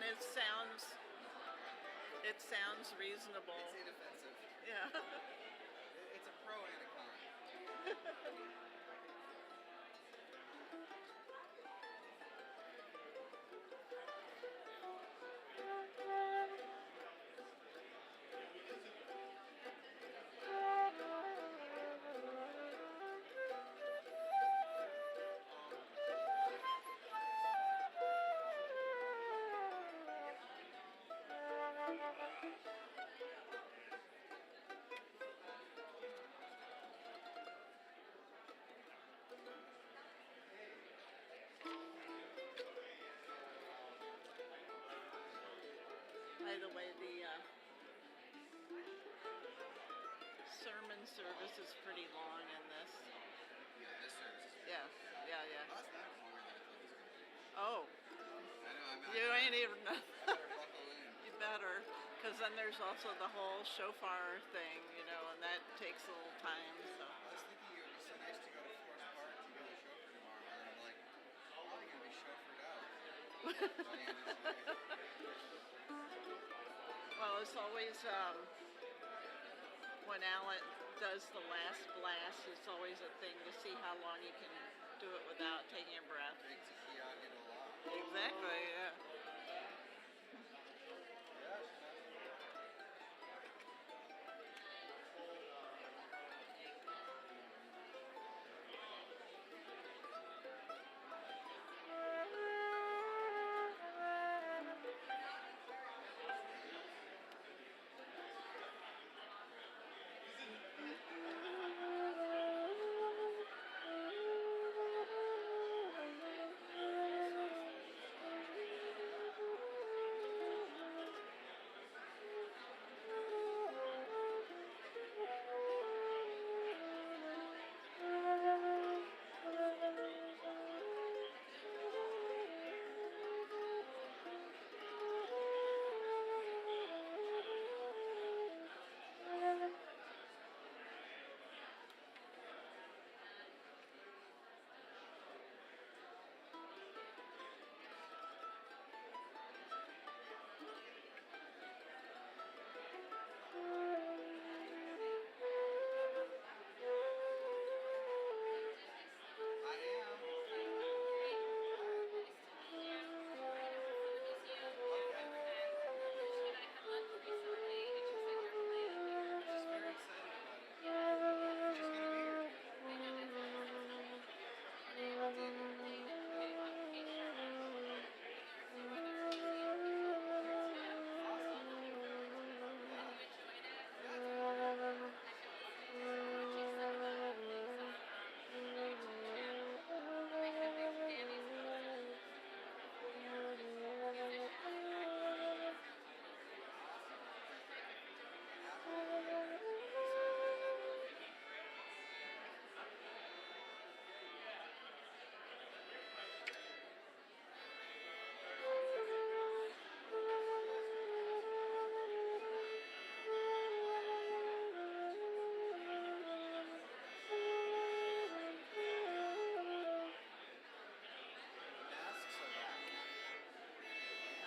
it sounds reasonable. It's inoffensive. Yeah. It's a pro and a con. By the way, the sermon service is pretty long in this. Yeah, this service is Yeah. Oh, that's not longer than I thought it was going to be. Oh, I know, you ain't even know. I better buckle in. You better, because then there's also the whole shofar thing, and that takes a little time. So. I was thinking it would be so nice to go to Forest Park to go to chauffeur tomorrow, and I'm like, oh, you're going to be chauffeured out by the end of the day. Well, it's always, when Alan does the last blast, it's always a thing to see how long you can do it without taking a breath. Big tequila in a lot. Exactly, yeah.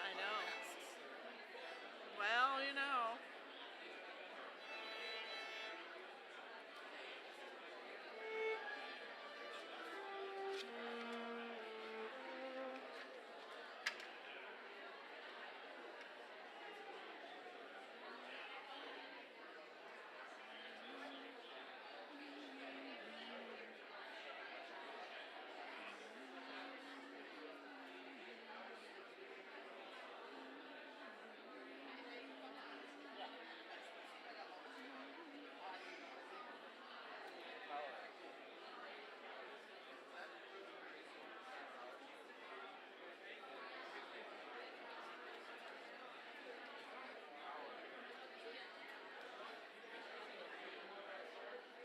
I know. Well,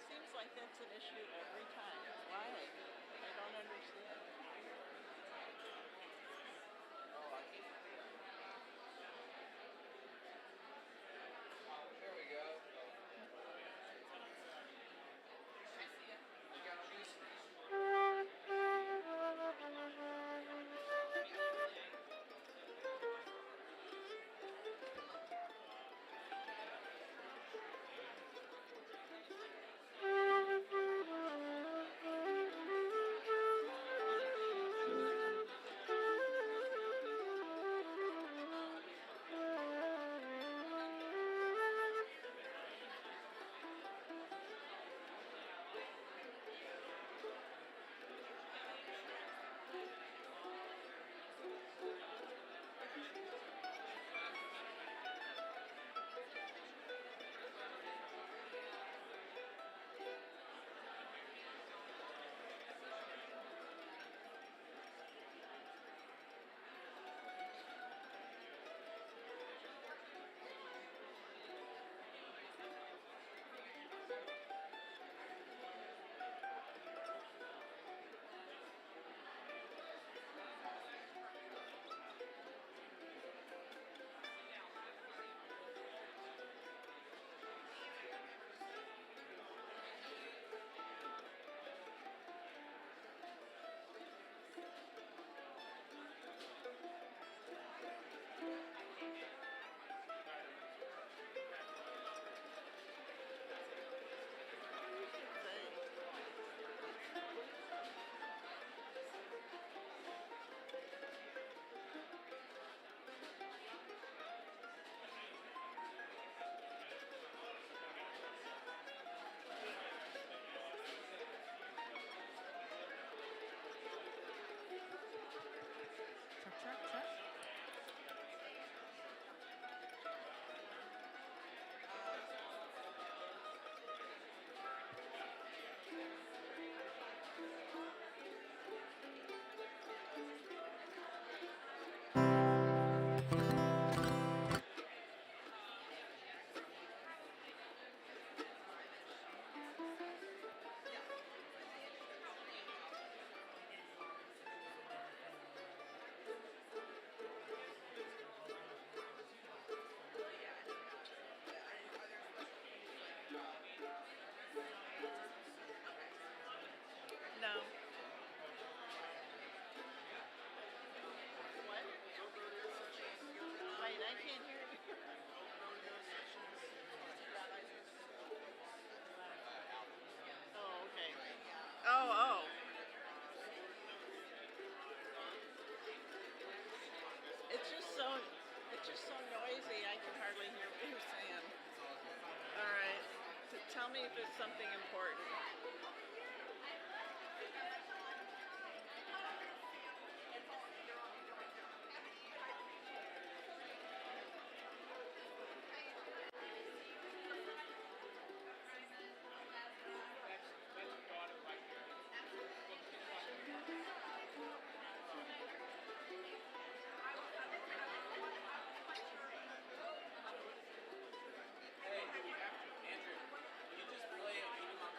seems like that's an issue every time. Why? I don't understand. There we go. just so noisy, I can hardly hear what you're saying. It's all good. All right. So tell me if it's something important. Hey, Andrew, will you just play 80 Mile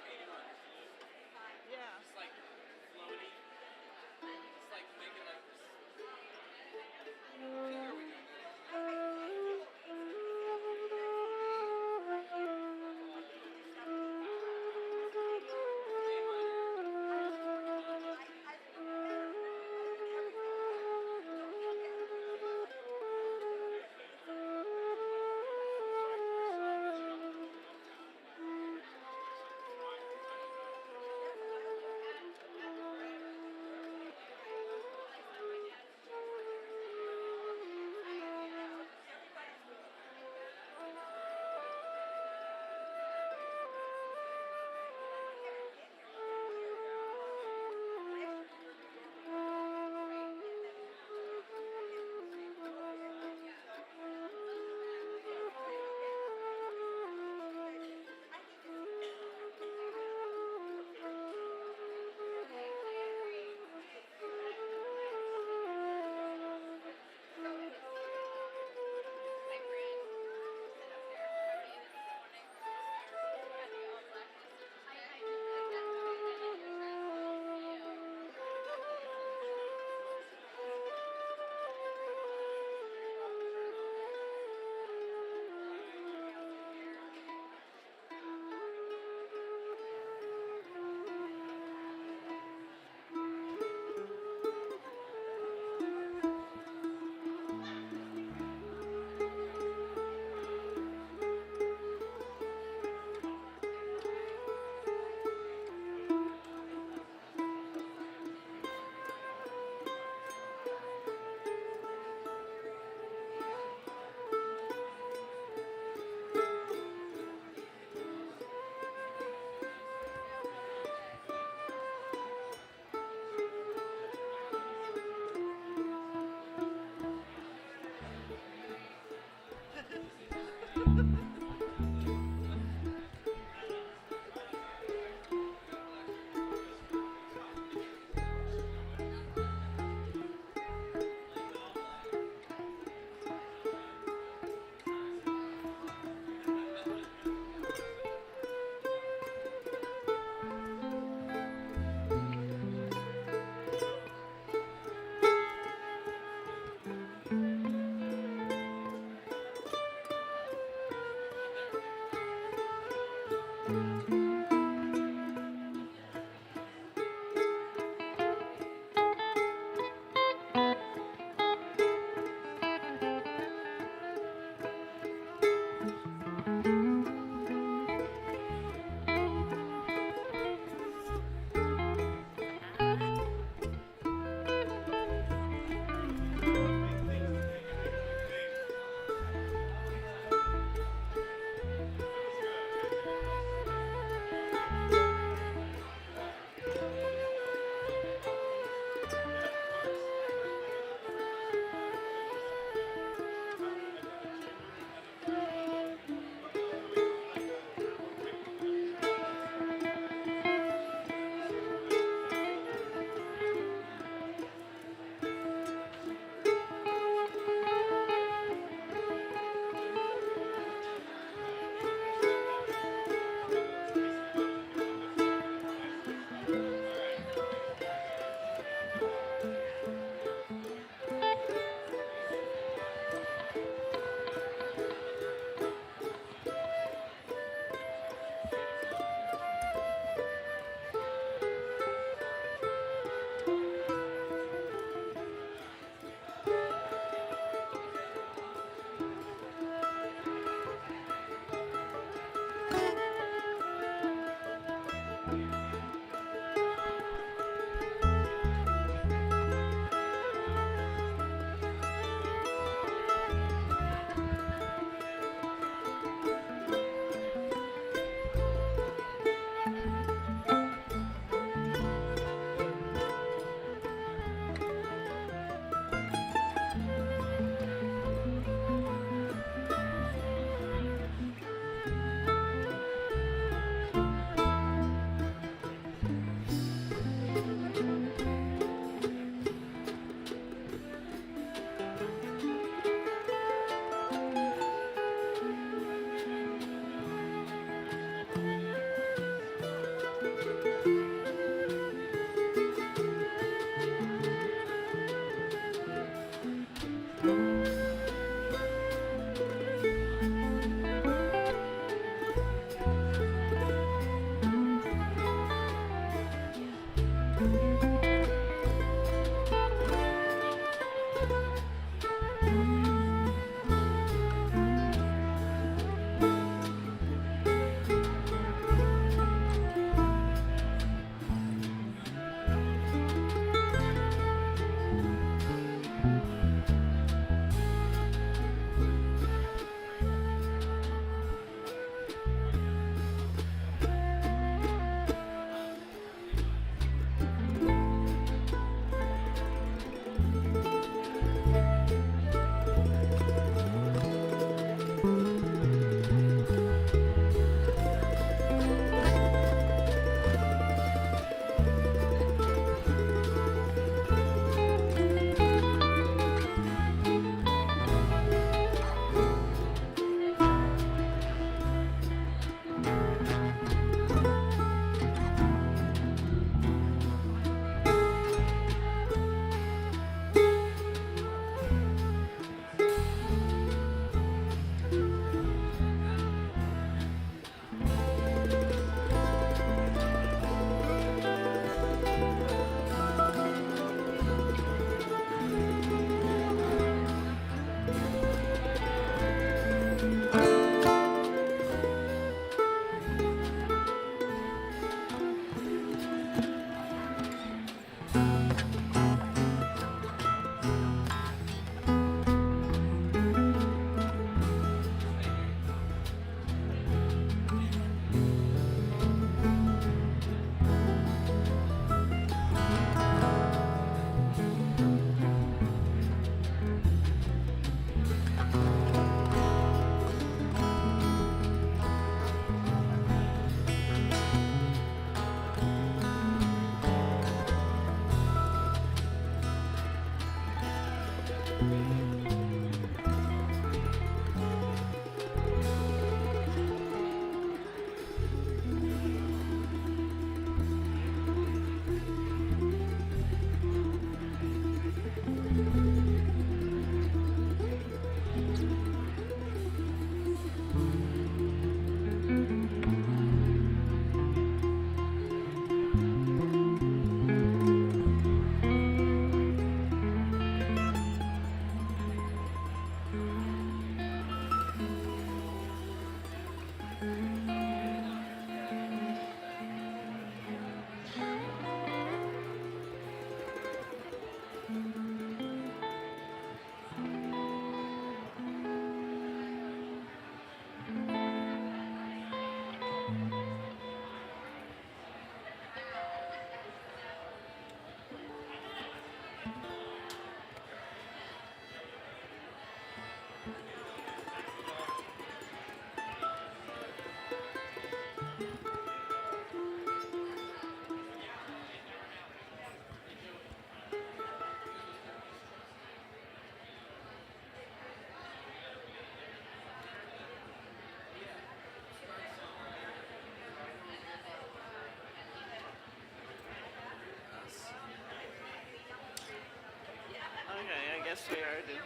Yes, we are. Dude.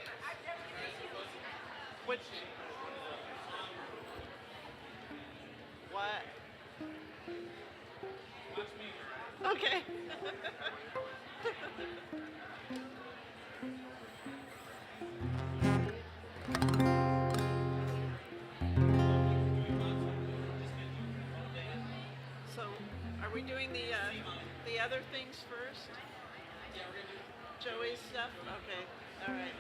Which? What? Okay. So, are we doing the other things first? Joey's stuff? Okay. All right.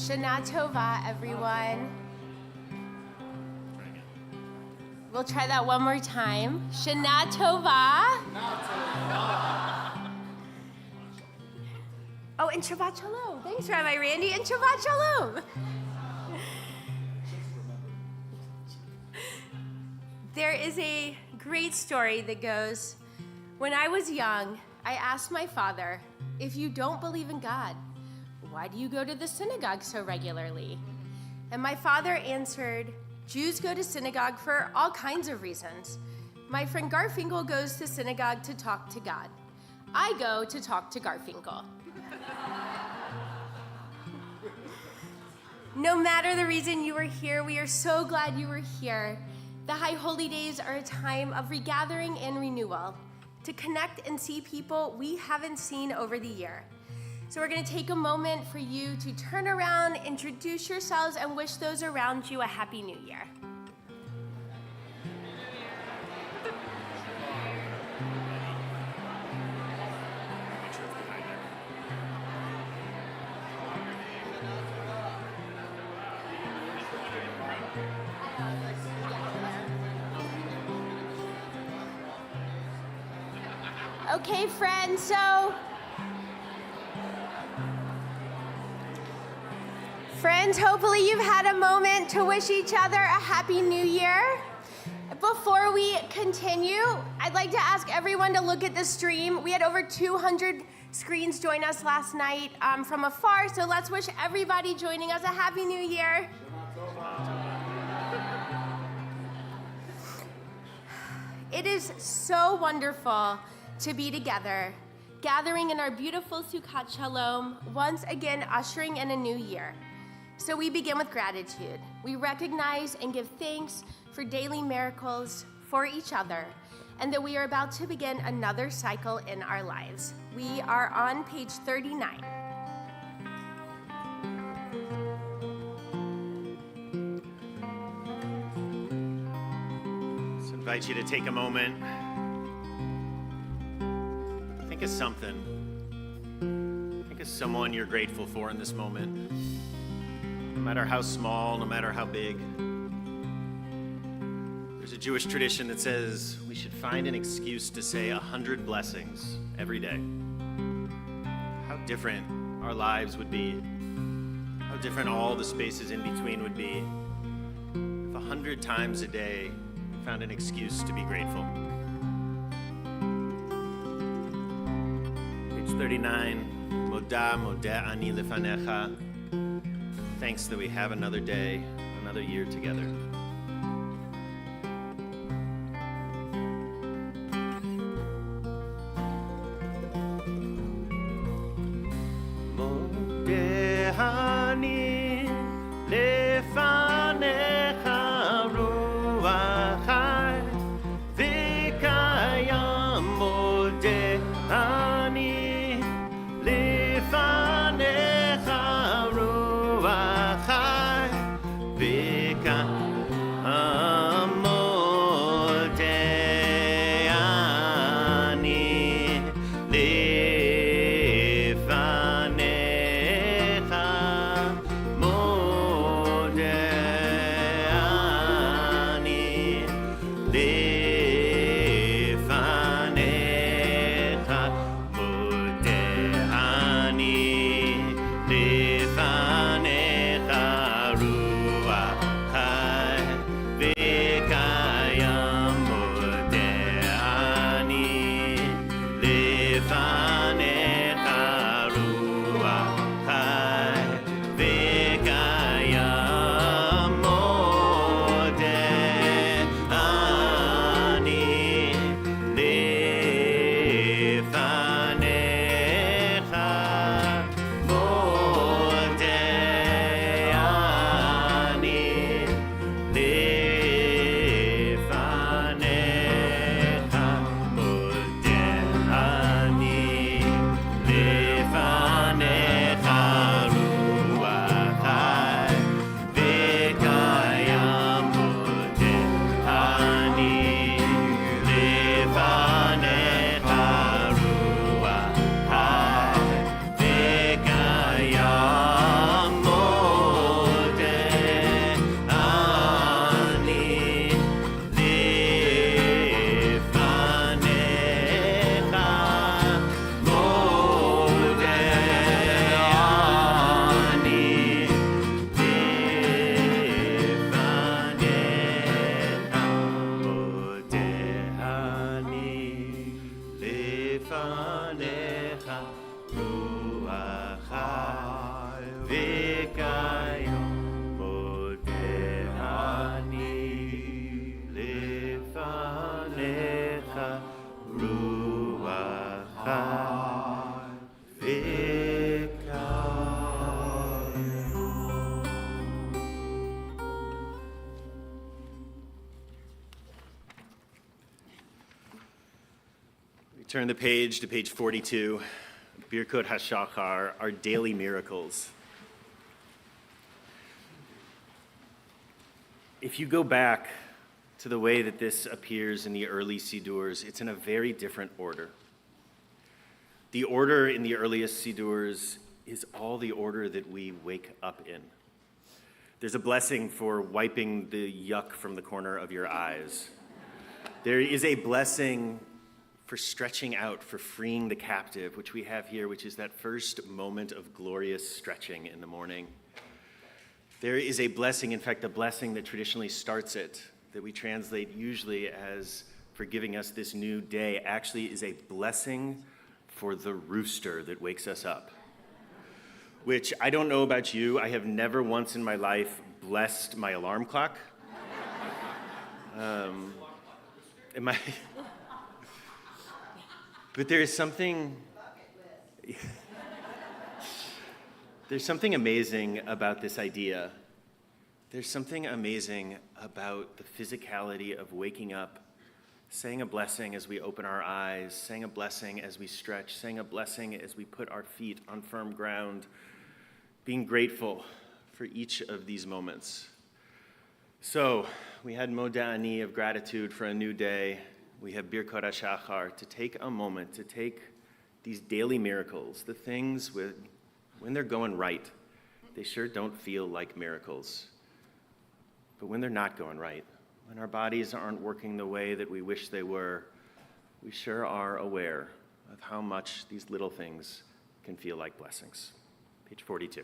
Shana Tova, everyone. We'll try that one more time. Shana Tova. Oh, and Shabbat Shalom. Thanks, Rabbi Randy. And Shabbat Shalom. There is a great story that goes, when I was young, I asked my father, if you don't believe in God, why do you go to the synagogue so regularly? And my father answered, Jews go to synagogue for all kinds of reasons. My friend Garfinkel goes to synagogue to talk to God. I go to talk to Garfinkel. No matter the reason you were here, we are so glad you were here. The High Holy Days are a time of regathering and renewal, to connect and see people we haven't seen over the year. So we're going to take a moment for you to turn around, introduce yourselves, and wish those around you a Happy New Year. Okay, friends, so hopefully you've had a moment to wish each other a Happy New Year. Before we continue, I'd like to ask everyone to look at the stream. We had over 200 screens join us last night from afar, so let's wish everybody joining us a Happy New Year. It is so wonderful to be together, gathering in our beautiful Sukkot Shalom, once again ushering in a new year. So we begin with gratitude. We recognize and give thanks for daily miracles for each other, and that we are about to begin another cycle in our lives. We are on page 39. Let's invite you to take a moment. Think of something. Think of someone you're grateful for in this moment. No matter how small, no matter how big. There's a Jewish tradition that says we should find an excuse to say 100 blessings every day. How different our lives would be. How different all the spaces in between would be if 100 times a day we found an excuse to be grateful. 39, Moda, Moda Ani Lefanecha. Thanks that we have another day, another year together. Moda Ani Lefanecha Ruachai Vikayam Moda Ani lefanecha ruacha v'kayom modehani lefanecha ruacha Turn the page to page 42, Birkot HaShachar, our daily miracles. If you go back to the way that this appears in the early Sidurs, it's in a very different order. The order in the earliest Sidurs is all the order that we wake up in. There's a blessing for wiping the yuck from the corner of your eyes. There is a blessing for stretching out, for freeing the captive, which we have here, which is that first moment of glorious stretching in the morning. There is a blessing, in fact, a blessing that traditionally starts it, that we translate usually as for giving us this new day, actually is a blessing for the rooster that wakes us up. Which, I don't know about you, I have never once in my life blessed my alarm clock. But there is something, there's something amazing about this idea. There's something amazing about the physicality of waking up, saying a blessing as we open our eyes, saying a blessing as we stretch, saying a blessing as we put our feet on firm ground, being grateful for each of these moments. So we had Moda'ani of gratitude for a new day. We have Birkot HaShachar, to take a moment, to take these daily miracles, the things when they're going right, they sure don't feel like miracles. But when they're not going right, when our bodies aren't working the way that we wish they were, we sure are aware of how much these little things can feel like blessings. Page 42.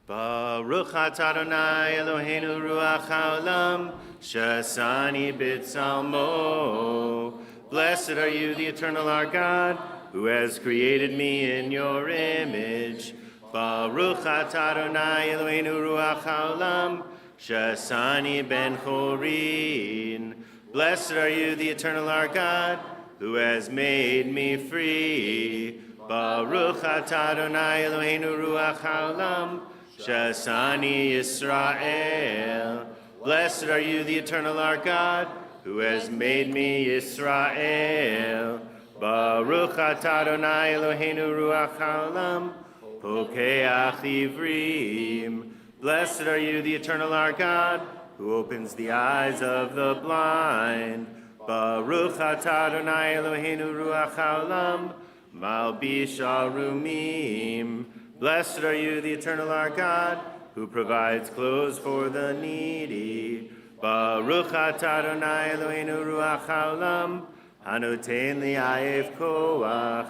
Baruch atah Adonai Eloheinu ruach haolam shasani b'tzalmo. Blessed are you, the eternal our God, who has created me in your image. Baruch atah Adonai Eloheinu ruach haolam shasani ben chorin. Blessed are you, the eternal our God, who has made me free. Baruch atah Adonai Eloheinu ruach haolam Shasani Yisrael. Blessed are you, the eternal our God, who has made me Yisrael. Baruch atah Adonai Eloheinu ruach haolam, pokeach ivrim. Blessed are you, the eternal our God, who opens the eyes of the blind. Baruch atah Adonai Eloheinu ruach haolam, malbish arumim. Blessed are you, the eternal our God, who provides clothes for the needy. Baruch atah Adonai Eloheinu ruach haolam, hanoten li'ayef koach.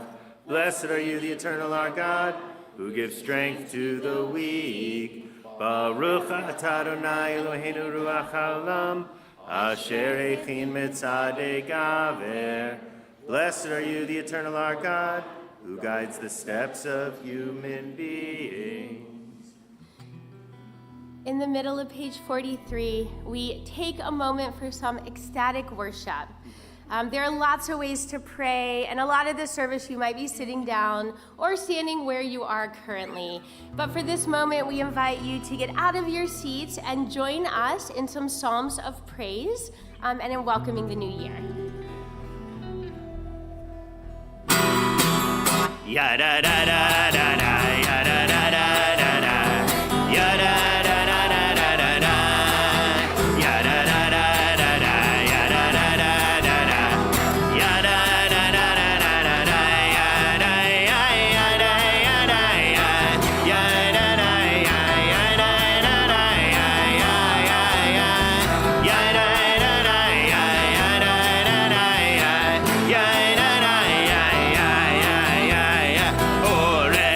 Blessed are you, the eternal our God, who gives strength to the weak. Baruch atah Adonai Eloheinu ruach haolam, asher echin mitzadei gaver. Blessed are you, the eternal our God, who guides the steps of human beings. In the middle of page 43, we take a moment for some ecstatic worship. There are lots of ways to pray, and a lot of the service you might be sitting down or standing where you are currently. But for this moment, we invite you to get out of your seats and join us in some psalms of praise and in welcoming the new year. Ya da da da da da, ya da da da da da, ya da da da da da da, ya da da da da da, ya da da da da da, ya da da da da da da, ya da ya da ya da ya da da ya da da da ya ya da da da ya da da da ya da da ya. Ore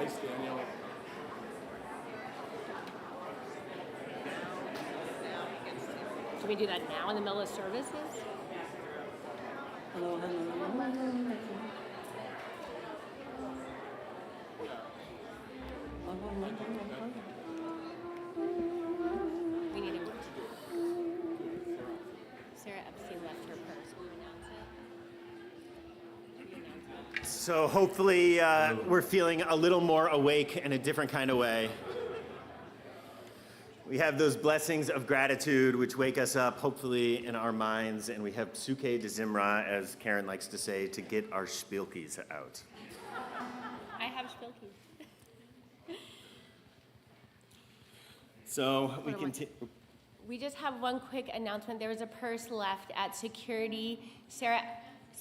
Ice, Daniel. Can we do that now in the middle of services? We need to. Sarah Epstein left her purse. Will you announce it? Will you announce it? So hopefully we're feeling a little more awake in a different kind of way. We have those blessings of gratitude which wake us up, hopefully, in our minds, and we have psuke de zimra, as Karen likes to say, to get our spielkies out. I have Spilkies. So we continue. We just have one quick announcement. There was a purse left at security. Sarah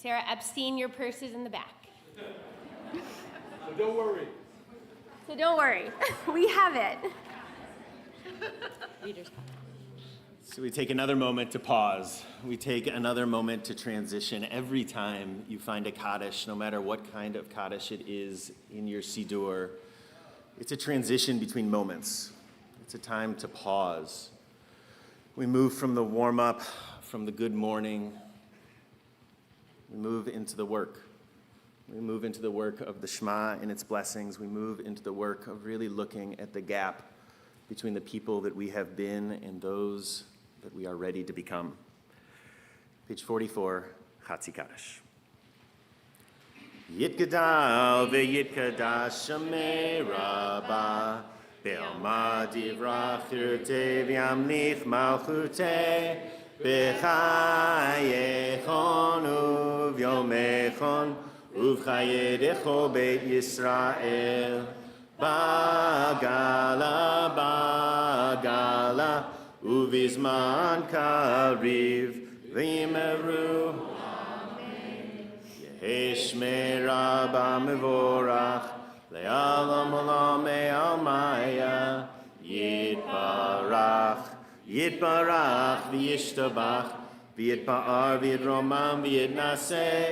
Epstein, your purse is in the back. So don't worry. So don't worry, we have it. So we take another moment to pause. We take another moment to transition. Every time you find a Kaddish, no matter what kind of Kaddish it is in your Siddur, it's a transition between moments. It's a time to pause. We move from the warm-up, from the good morning. We move into the work. We move into the work of the Shema and its blessings. We move into the work of really looking at the gap between the people that we have been and those that we are ready to become. Page 44, Chatzi Kaddish. Yitgadal ve'yitkadash Shemei Rabbah Be'alma divrach tirtei v'yamlich malchutei b'chayechon u'v'yomechon u'v'chayedecho Beit Yisrael Bagala, bagala, uvizman kariv, v'imeru. Yeheshme rabba mevorach, le'alam olam me'almaya, yitbarach, yitbarach, v'yishtabach, v'yitba'ar, v'yitromam, v'yitnaseh,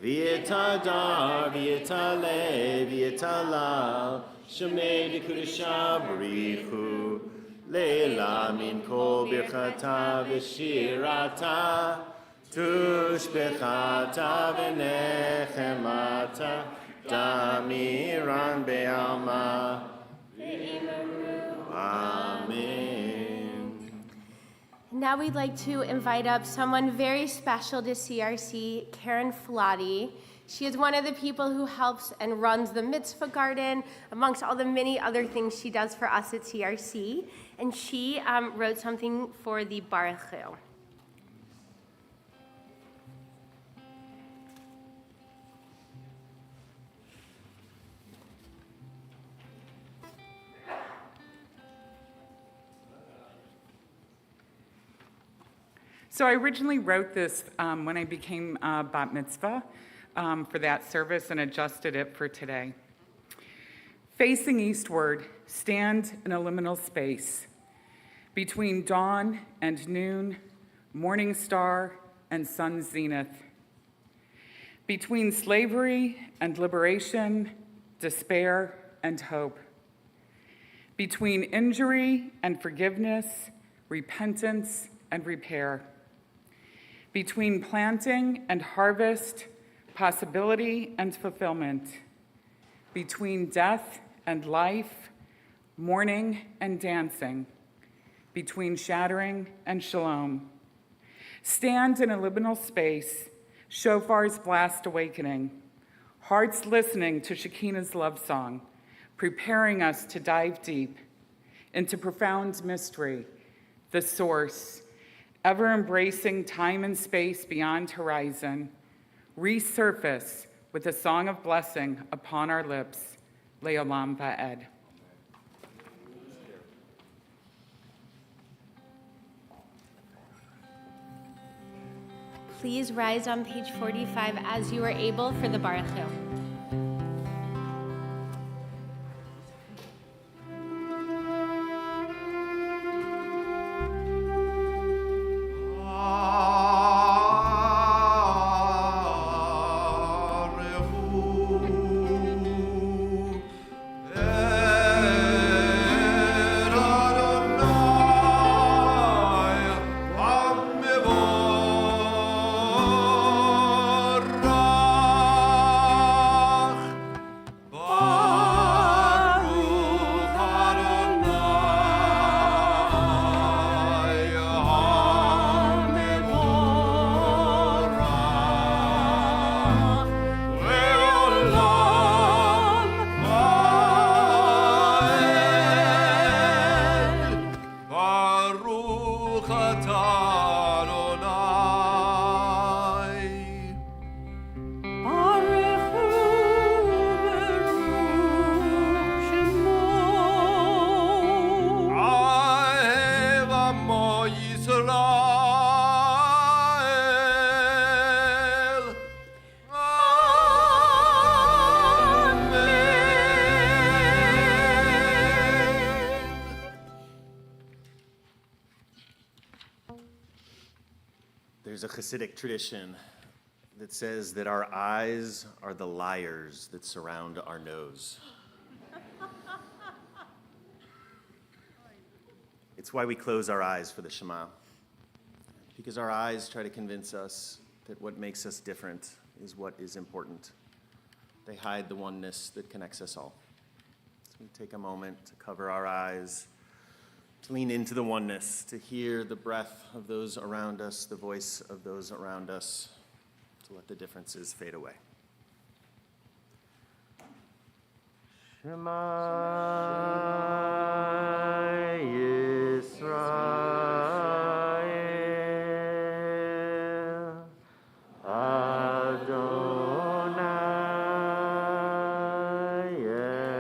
v'yitadar, v'yitaleh, v'yitalal, Shemei B'Kudusha B'richu Leila Min Kol Birchata V'Shirata Tushbechata V'Nechemata Damiran Be'alma Amen. Now we'd like to invite up someone very special to CRC, Karen Flotty. She is one of the people who helps and runs the mitzvah garden, amongst all the many other things she does for us at CRC. And she wrote something for the Baruch Hu. So I originally wrote this when I became bat mitzvah for that service and adjusted it for today. Facing eastward, stand in a liminal space between dawn and noon, morning star and sun zenith, between slavery and liberation, despair and hope, between injury and forgiveness, repentance and repair, between planting and harvest, possibility and fulfillment, between death and life, mourning and dancing, between shattering and shalom. Stand in a liminal space, shofars blast awakening, hearts listening to Shekinah's love song, preparing us to dive deep into profound mystery, the source, ever embracing time and space beyond horizon, resurface with a song of blessing upon our lips, Le'olam Va'ed. Please rise on page 45 as you are able for the Baruch Hu. There's a Hasidic tradition that says that our eyes are the liars that surround our nose. It's why we close our eyes for the Shema, because our eyes try to convince us that what makes us different is what is important. They hide the oneness that connects us all. So we take a moment to cover our eyes, to lean into the oneness, to hear the breath of those around us, the voice of those around us, to let the differences fade away. Shema Yisrael, Adonai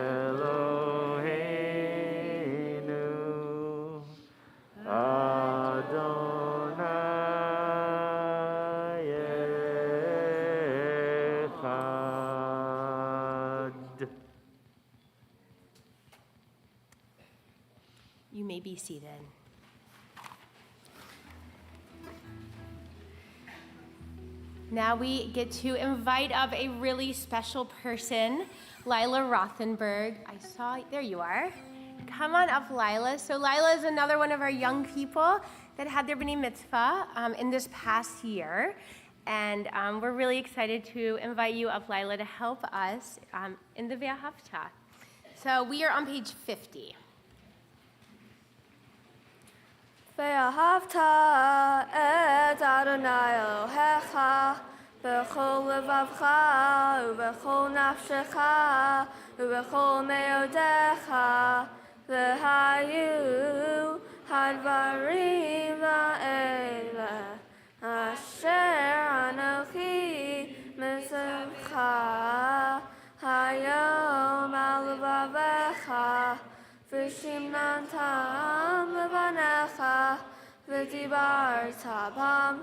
Eloheinu, Adonai Echad. You may be seated. Now we get to invite up a really special person, Lila Rothenberg. There you are. Come on up, Lila. So Lila is another one of our young people that had their B'nai Mitzvah in this past year. And we're really excited to invite you up, Lila, to help us in the Ve'ahavta. So we are on page 50. ואהבת את אדוני אלוהיך בכל לבבך ובכל נפשך ובכל מאודיך והיו הדברים האלה אשר אנוכי מצווך היום על לבביך ושמננתם לבניך ודיברת בם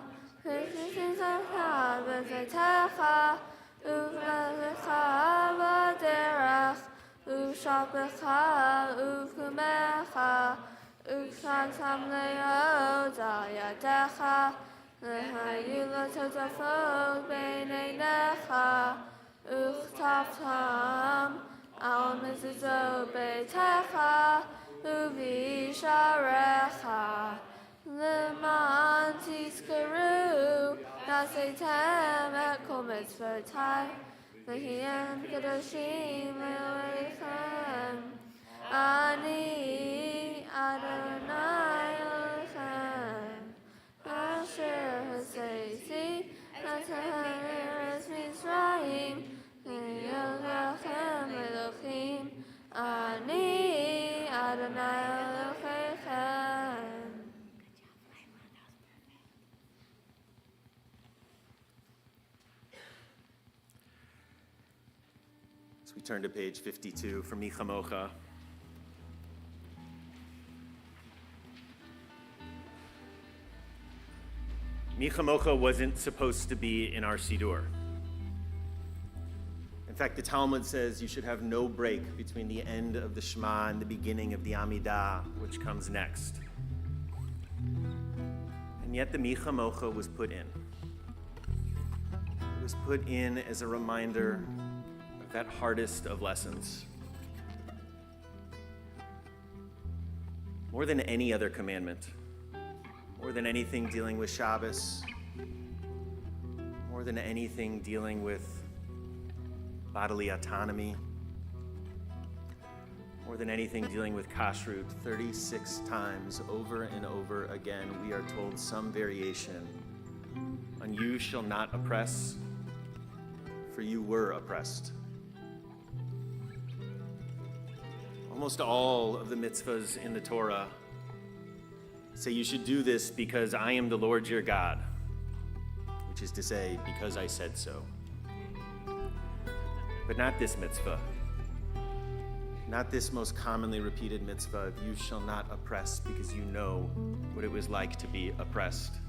ושמתך בביתך ובמלך בדרך ושבתך ובקומך ושמתם להיות על ידיך והיו לטוטפות בין עיניך וכתבתם על מזוזות ביתך ובשעריך למען תזכרו ועשיתם את כל מצוותיי והייתם קדושים לאלוהיכם אני אדוני אלוהיכם אשר הוצאתי אתכם מארץ מצרים לכם אלוהים, אני אדוני אלוהיכם. As we turn to page 52 from Mi Chamocha. Mi Chamocha wasn't supposed to be in our Siddur. In fact, the Talmud says you should have no break between the end of the Shema and the beginning of the Amidah, which comes next. And yet the Mi Chamocha was put in. It was put in as a reminder of that hardest of lessons. More than any other commandment, more than anything dealing with Shabbos, more than anything dealing with bodily autonomy, more than anything dealing with kashrut, 36 times over and over again, we are told some variation on you shall not oppress, for you were oppressed. Almost all of the mitzvahs in the Torah say you should do this because I am the Lord your God, which is to say, because I said so. But not this mitzvah, not this most commonly repeated mitzvah of you shall not oppress because you know what it was like to be oppressed.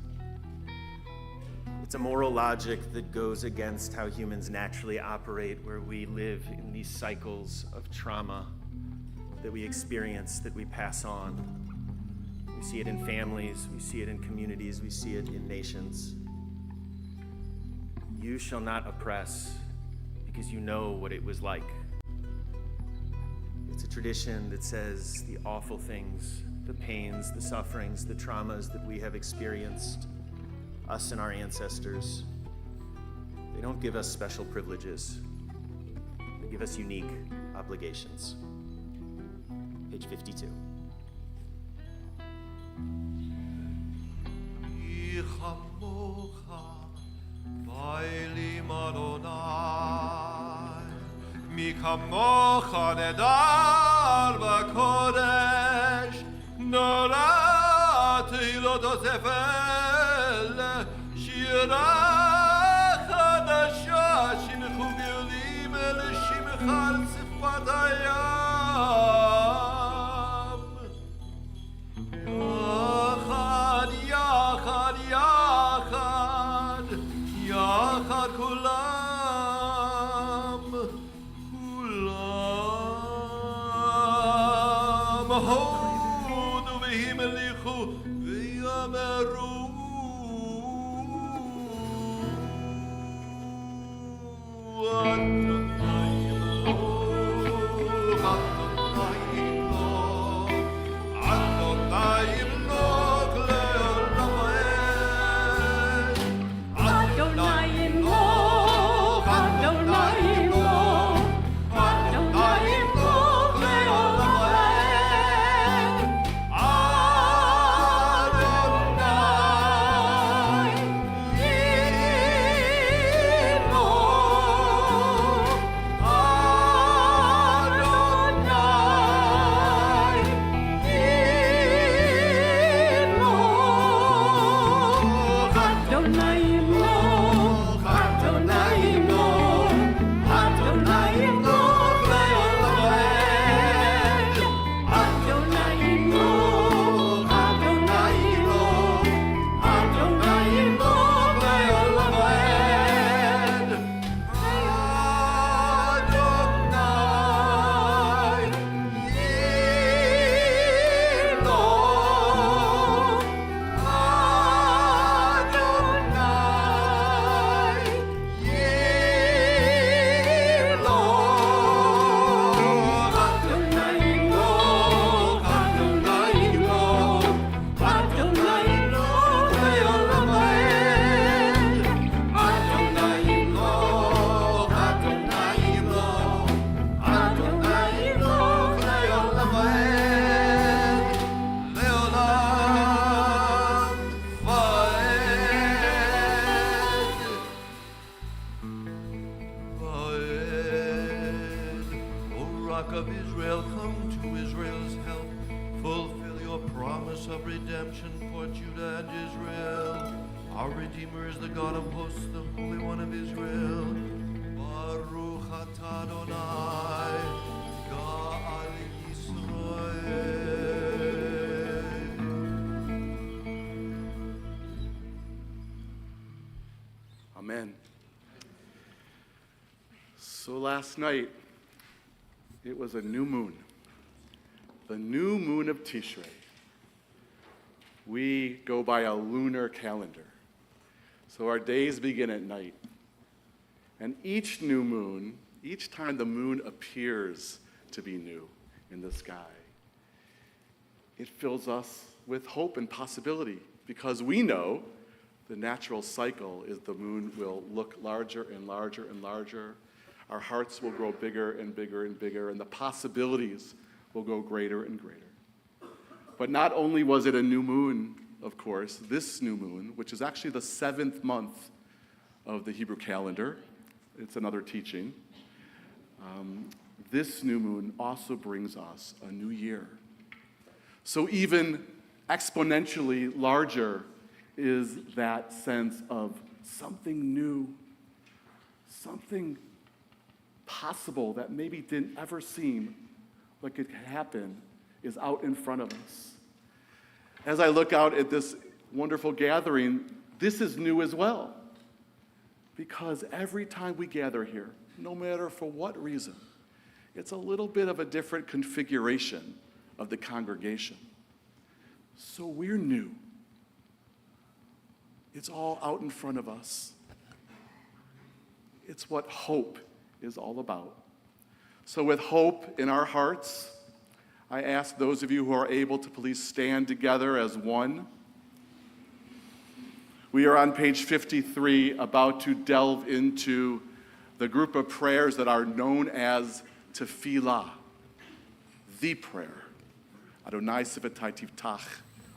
It's a moral logic that goes against how humans naturally operate, where we live in these cycles of trauma that we experience, that we pass on. We see it in families, we see it in communities, we see it in nations. You shall not oppress, because you know what it was like. It's a tradition that says the awful things, the pains, the sufferings, the traumas that we have experienced, us and our ancestors, they don't give us special privileges. They give us unique obligations. Page 52. מי כמוך נהדר בקודש, נורא תהילות הספל, שירה חדשה שינחו גלים אל שמך על שפת הים. יחד, יחד, יחד, יחד כולם, כולם הודו והמליכו ויאמרו Of Israel, come to Israel's help. Fulfill your promise of redemption for Judah and Israel. Our Redeemer is the God of hosts, the Holy One of Israel. Baruch atah Adonai, Ga'al Yisrael. Amen. So last night, it was a new moon, the new moon of Tishrei. We go by a lunar calendar, so our days begin at night. And each new moon, each time the moon appears to be new in the sky, it fills us with hope and possibility, because we know the natural cycle is the moon will look larger and larger and larger. Our hearts will grow bigger and bigger and bigger, and the possibilities will go greater and greater. But not only was it a new moon, of course, this new moon, which is actually the 7th month of the Hebrew calendar, it's another teaching, this new moon also brings us a new year. So even exponentially larger is that sense of something new, something possible that maybe didn't ever seem like it could happen is out in front of us. As I look out at this wonderful gathering, this is new as well. Because every time we gather here, no matter for what reason, it's a little bit of a different configuration of the congregation. So we're new. It's all out in front of us. It's what hope is all about. So with hope in our hearts, I ask those of you who are able to please stand together as one. We are on page 53, about to delve into the group of prayers that are known as tefillah, the prayer. Adonai sivatai tiftach,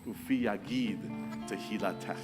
ufi yagid tehilatecha.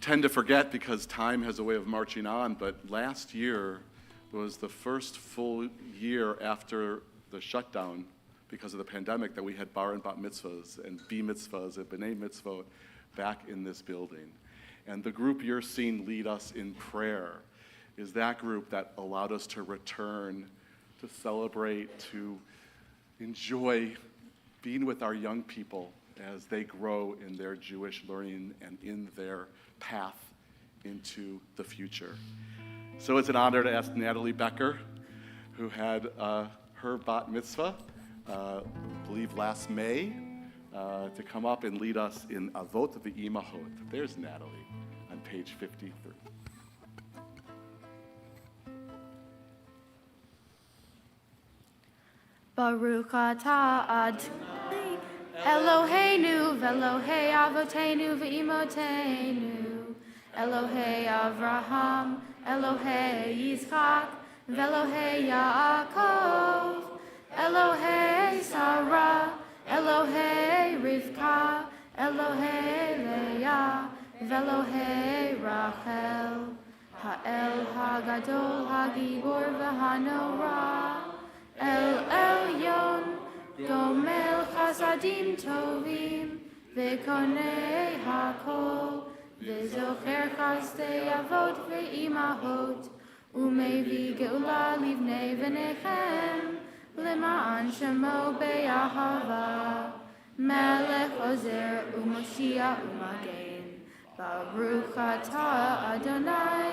Tend to forget because time has a way of marching on, but last year was the first full year after the shutdown because of the pandemic that we had bar and bat mitzvahs and b mitzvahs and b'nai mitzvot back in this building. And the group you're seeing lead us in prayer is that group that allowed us to return, to celebrate, to enjoy being with our young people as they grow in their Jewish learning and in their path into the future. So it's an honor to ask Natalie Becker, who had her bat mitzvah, I believe last May, to come up and lead us in Avot V'Imahot. There's Natalie on page 53. Baruch atah Adonai Eloheinu v'Elohei Avotenu v'Imotenu Elohei Avraham Elohei Yitzchak v'Elohei Yaakov Elohei Sarah Elohei Rivka Elohei Leah v'Elohei Rachel Ha'el Hagadol Hagibor v'Hanorah El Elyon Gomel Chasadim Tovim V'Konei Hakol V'Zocher Chasdei Avot V'Imahot Umevi Geula Livnei V'Nechem L'ma'an Shemo Be'ahava Melech Ozer U'Moshiach U'Magen Baruch Atah Adonai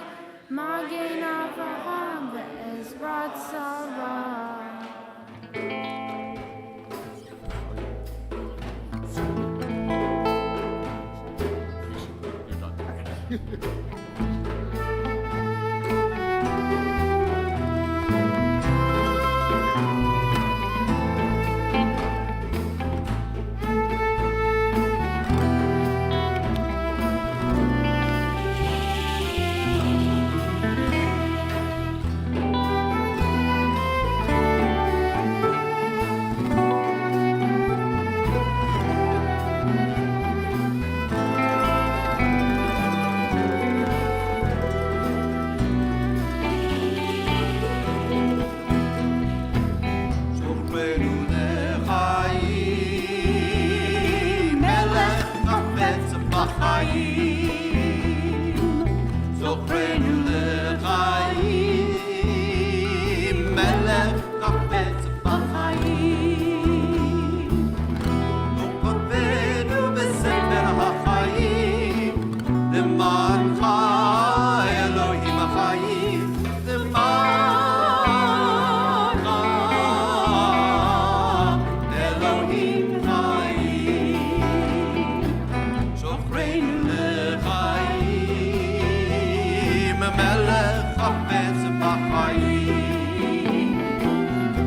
Magen Avraham Ve'ezrat Sarah. מלך חפץ בחיים,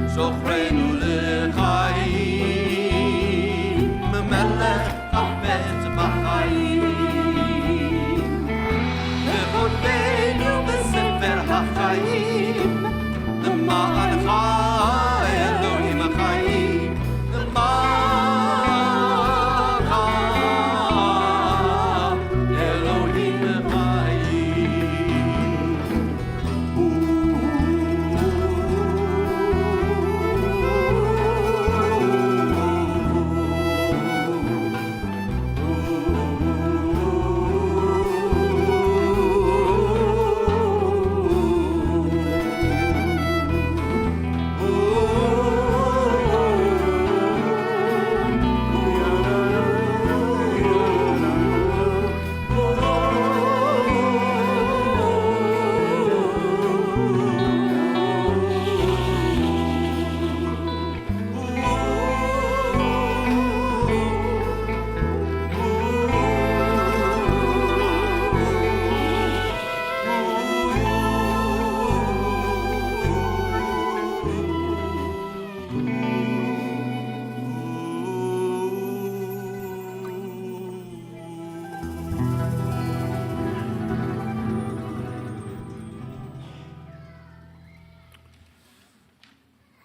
זוכרנו לחיים, מלך חפץ בחיים, וכותבנו בספר החיים, למענך אלוהים החיים, למענך אלוהים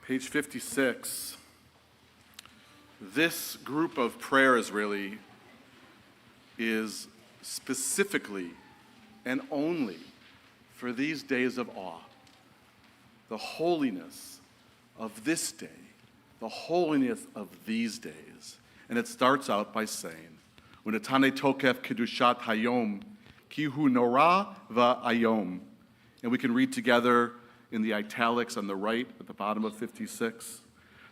Page 56. This group of prayers really is specifically and only for these days of awe. The holiness of this day, the holiness of these days. And it starts out by saying, Unetane tokef kedushat hayom, ki hu nora va'ayom. And we can read together in the italics on the right at the bottom of 56.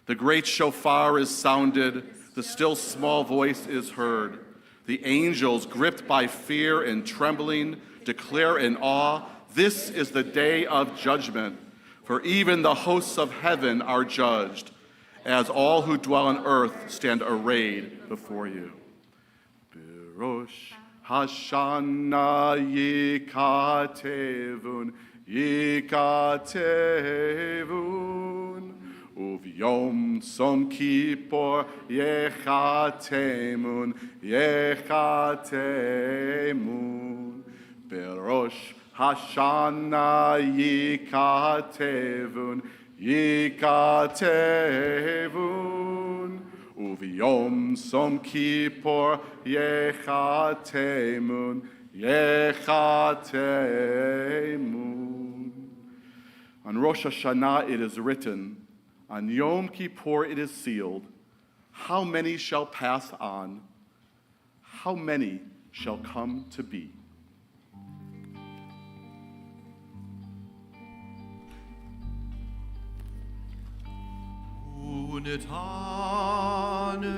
The great shofar is sounded, the still small voice is heard. The angels, gripped by fear and trembling, declare in awe, this is the day of judgment, for even the hosts of heaven are judged, as all who dwell on earth stand arrayed before you. Rosh Hashanah yikatevun, yikatevun, uvyom som kippur yechatemun, yechatemun, berosh Hashanah yikatevun, yikatevun, uvyom som kippur yechatemun, yechatemun. On Rosh Hashanah it is written, on Yom Kippur it is sealed, how many shall pass on, how many shall come to be. Unetane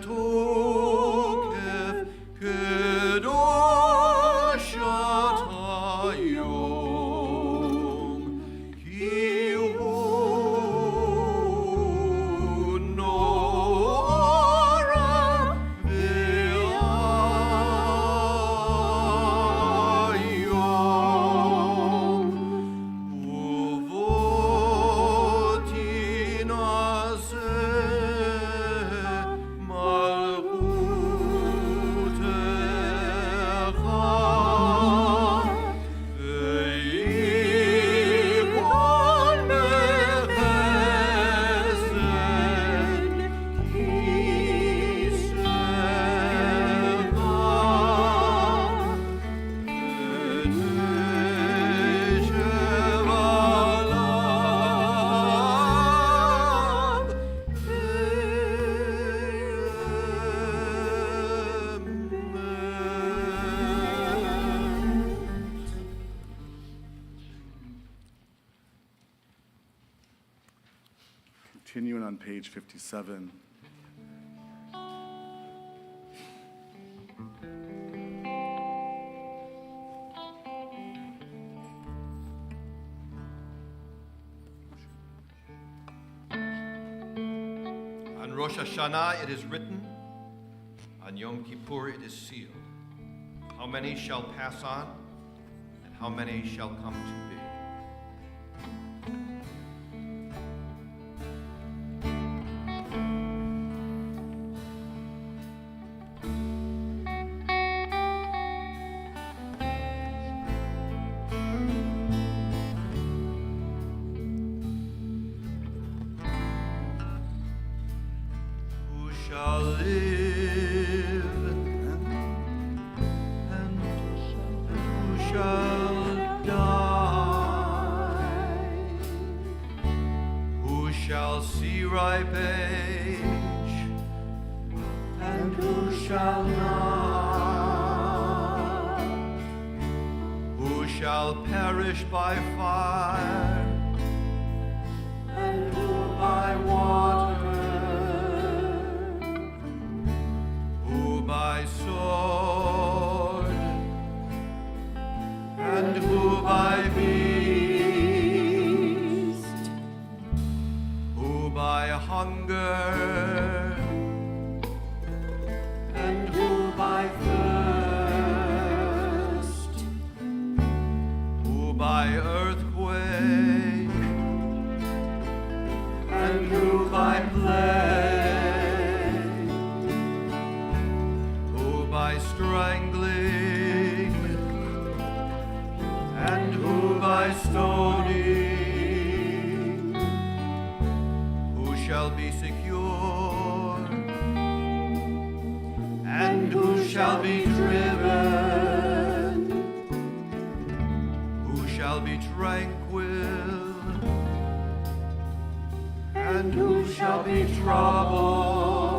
tokef kedoshat hayom, ki hu nora ve'ayom, Continuing on page 57. On Rosh Hashanah it is written, on Yom Kippur it is sealed. How many shall pass on, and how many shall come to be? Who shall live, and who shall die? Who shall see ripe age, and who shall not? Who shall perish by fire, and who by water? Who by sword, and who by beast? Who by hunger, and who by thirst? Who by earthquake, and who by plague? Who by strangling, and who by stoning? Who shall be secure, and who shall be driven? Who shall be tranquil, and who shall be troubled?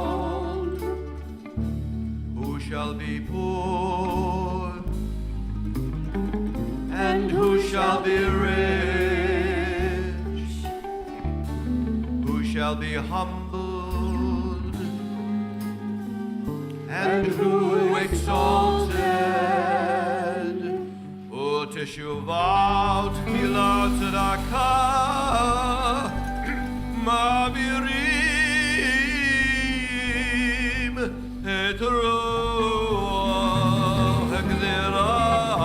Who shall be poor, and who shall be rich? Who shall be humbled, and who exalted? O teshuvah tefillah tzedakah ma'birim et ruach hagzerah.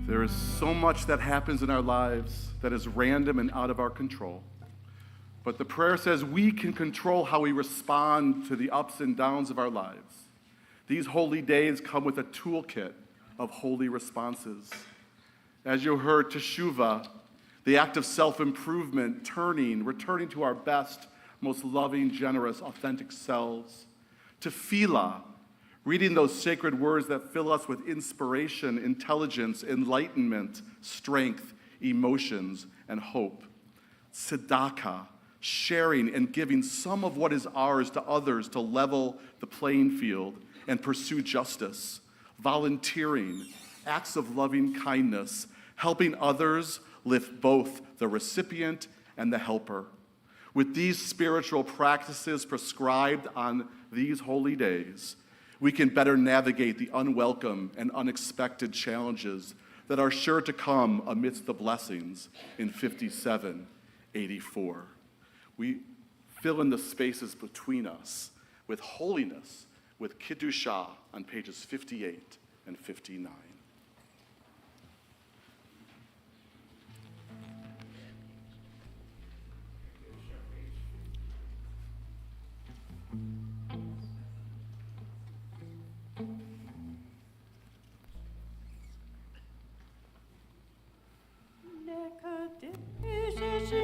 There is so much that happens in our lives that is random and out of our control. But the prayer says we can control how we respond to the ups and downs of our lives. These holy days come with a toolkit of holy responses. As you heard, teshuvah, the act of self-improvement, returning to our best, most loving, generous, authentic selves. Tefillah, reading those sacred words that fill us with inspiration, intelligence, enlightenment, strength, emotions, and hope. Tzedakah, sharing and giving some of what is ours to others to level the playing field and pursue justice. Volunteering, acts of loving kindness, helping others lift both the recipient and the helper. With these spiritual practices prescribed on these holy days, we can better navigate the unwelcome and unexpected challenges that are sure to come amidst the blessings in 5784. We fill in the spaces between us with holiness, with Kiddushah on pages 58 and 59. Adonai,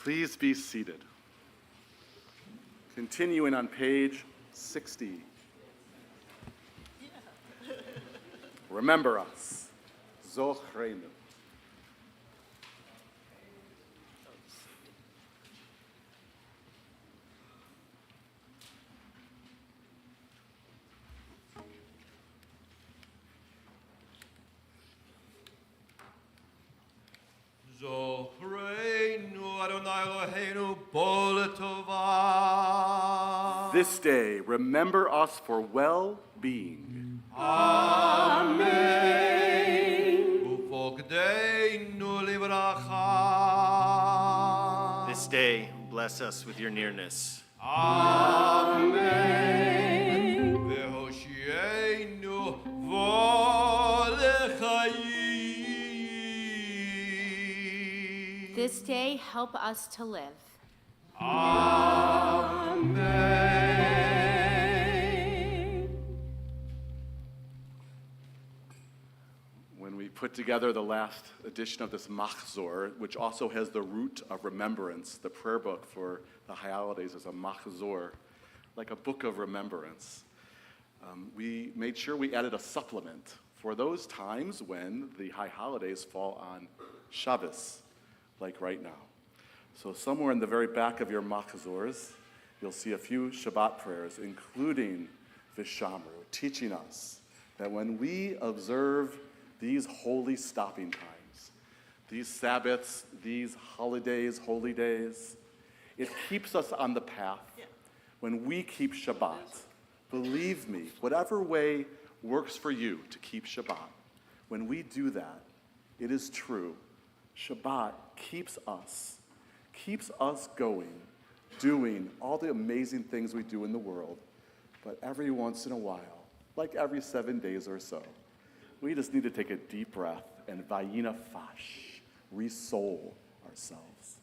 Please be seated. Continuing on page 60. Remember us. Zochreinu. Zochreinu Adonai Eloheinu Boletova. This day, remember us for well-being. Amen. Ufogdeinu livracha. This day, bless us with your nearness. Amen. Vehoshienu volechayim. This day, help us to live. Amen. When we put together the last edition of this machzor, which also has the root of remembrance, the prayer book for the high holidays is a machzor, like a book of remembrance. We made sure we added a supplement for those times when the high holidays fall on Shabbos, like right now. So somewhere in the very back of your machzors, you'll see a few Shabbat prayers, including Vishamru, teaching us that when we observe these holy stopping times, these Sabbaths, these holidays, holy days, it keeps us on the path. When we keep Shabbat, believe me, whatever way works for you to keep Shabbat, when we do that, it is true. Shabbat keeps us going, doing all the amazing things we do in the world, but every once in a while, like every 7 days or so, we just need to take a deep breath and vayina fash, re-soul ourselves.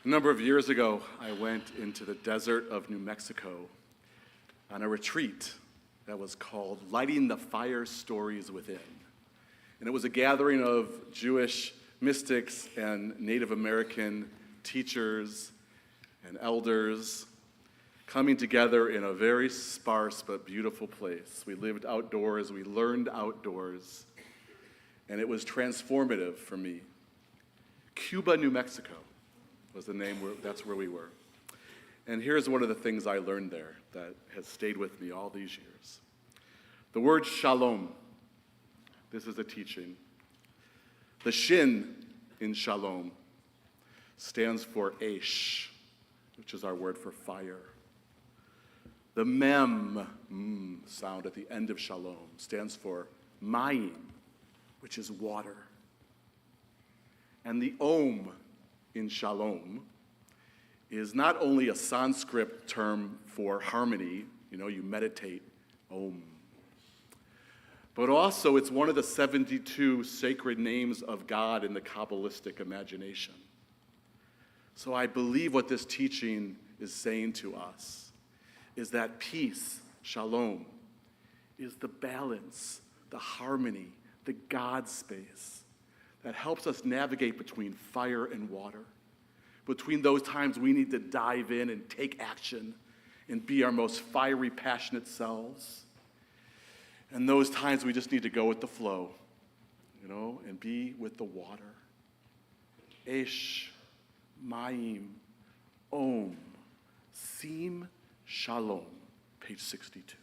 A number of years ago, I went into the desert of New Mexico on a retreat that was called Lighting the Fire Stories Within. And it was a gathering of Jewish mystics and Native American teachers and elders coming together in a very sparse but beautiful place. We lived outdoors, we learned outdoors, and it was transformative for me. Cuba, New Mexico was the name, that's where we were. And here's one of the things I learned there that has stayed with me all these years. The word shalom, this is a teaching. The shin in shalom stands for esh, which is our word for fire. The mem sound at the end of shalom stands for mayim, which is water. And the om in shalom is not only a Sanskrit term for harmony, you meditate, om, but also it's one of the 72 sacred names of God in the Kabbalistic imagination. So I believe what this teaching is saying to us is that peace, shalom, is the balance, the harmony, the God space that helps us navigate between fire and water, between those times we need to dive in and take action and be our most fiery, passionate selves, and those times we just need to go with the flow, and be with the water. Esh, Mayim, Om, Sim, Shalom, page 62.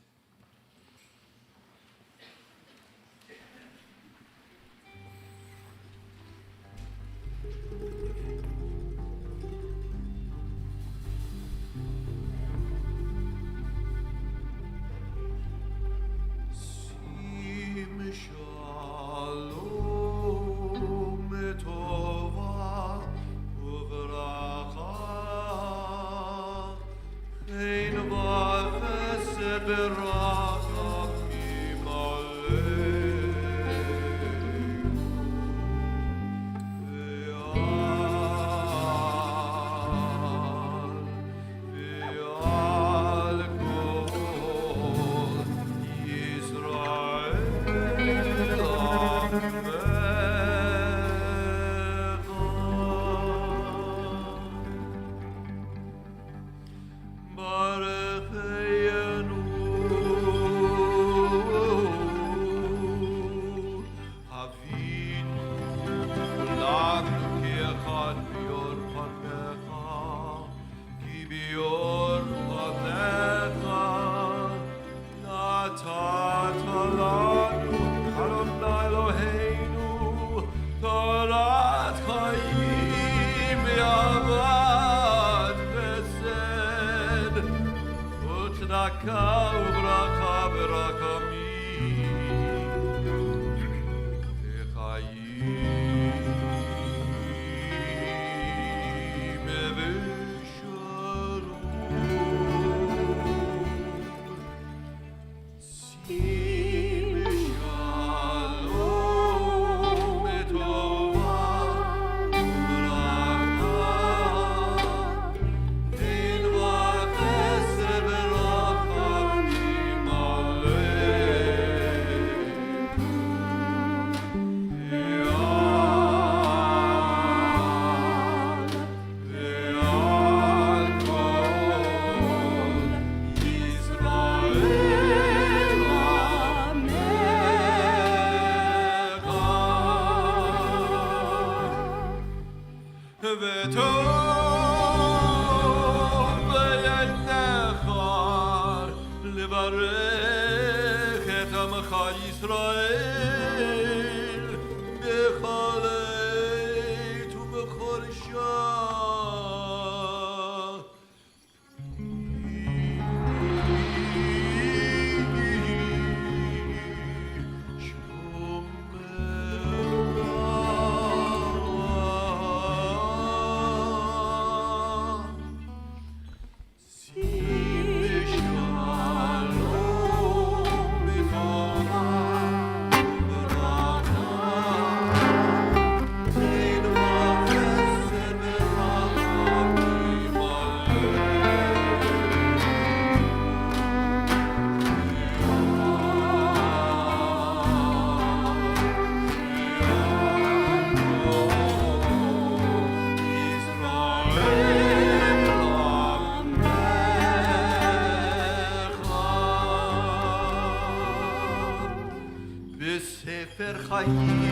ספר חיים,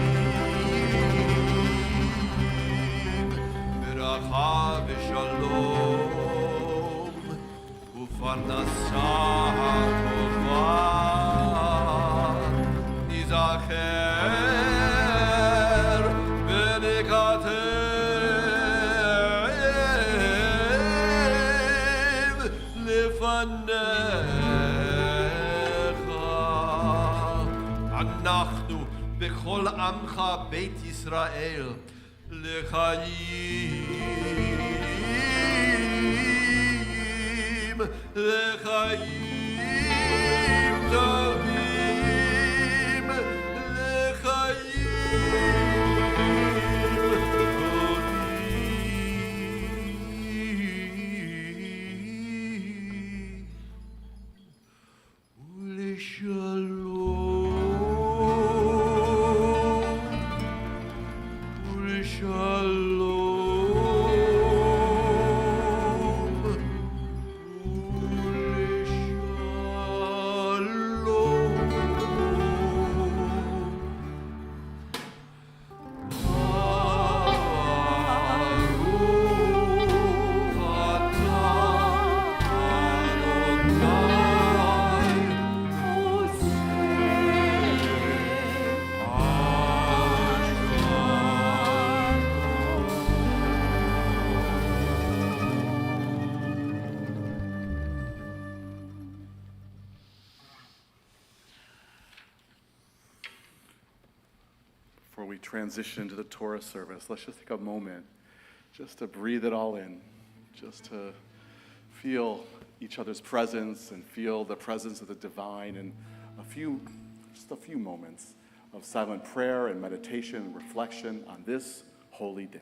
ברכה ושלום, ופרנסה טובה, ניזכר ונכתב לפניך. אנחנו בכל עמך בית ישראל לחיים, לחיים טובים, לחיים טובים ולשלום, ולשלום, Before we transition to the Torah service, let's just take a moment just to breathe it all in, just to feel each other's presence and feel the presence of the divine, and just a few moments of silent prayer and meditation and reflection on this holy day.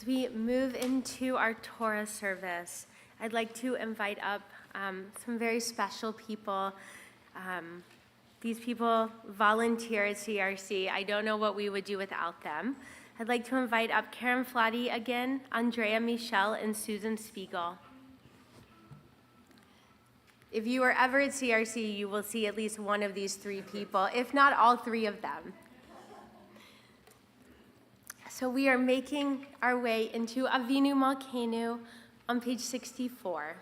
As we move into our Torah service, I'd like to invite up some very special people. These people volunteer at CRC. I don't know what we would do without them. I'd like to invite up Karen Flatty again, Andrea Michelle, and Susan Spiegel. If you are ever at CRC, you will see at least one of these three people, if not all three of them. So we are making our way into Avinu Malkeinu on page 64.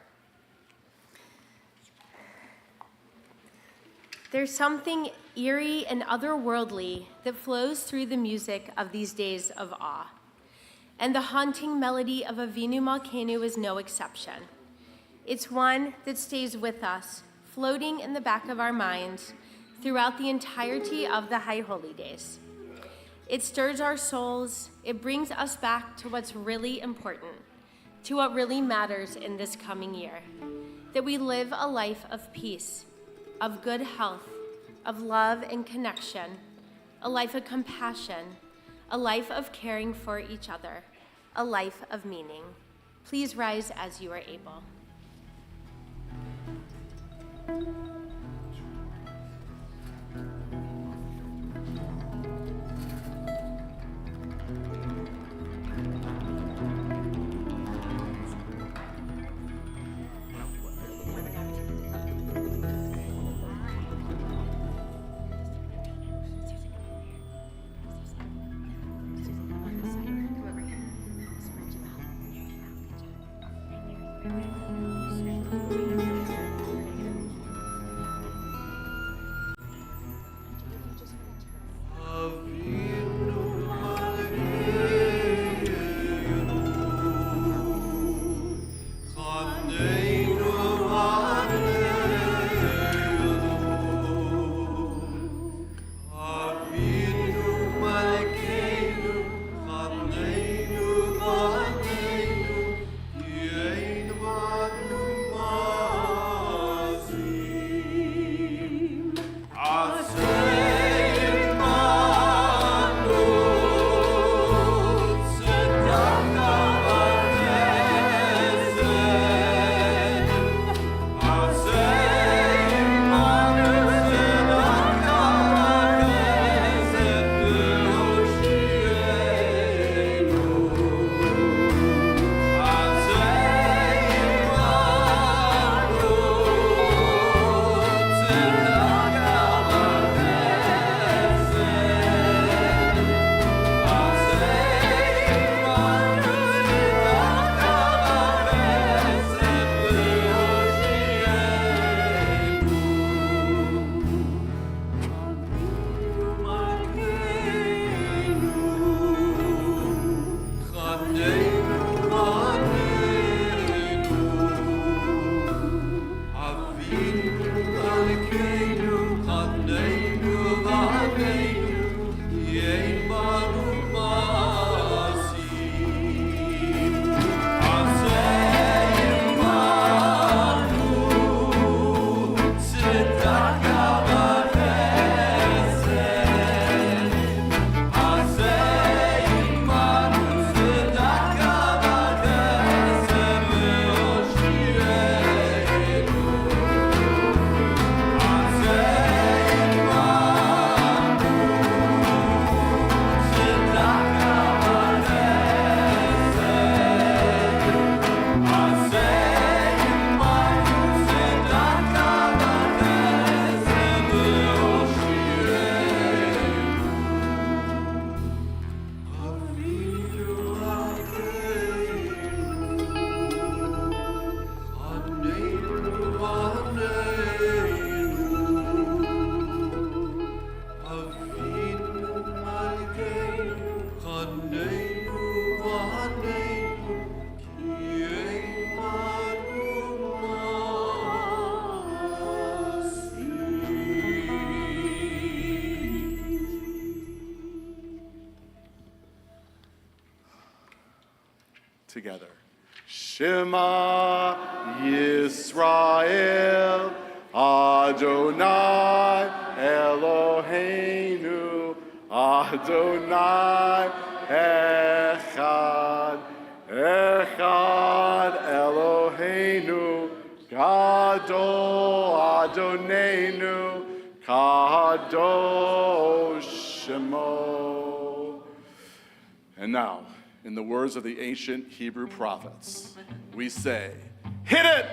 There's something eerie and otherworldly that flows through the music of these days of awe. And the haunting melody of Avinu Malkeinu is no exception. It's one that stays with us, floating in the back of our minds throughout the entirety of the High Holy Days. It stirs our souls. It brings us back to what's really important, to what really matters in this coming year, that we live a life of peace, of good health, of love and connection, a life of compassion, a life of caring for each other, a life of meaning. Please rise as you are able. Together. Shema Yisrael, Adonai Eloheinu, Adonai Echad. Adonenu Kadosh Shemo. And now, in the words of the ancient Hebrew prophets, we say, hit it!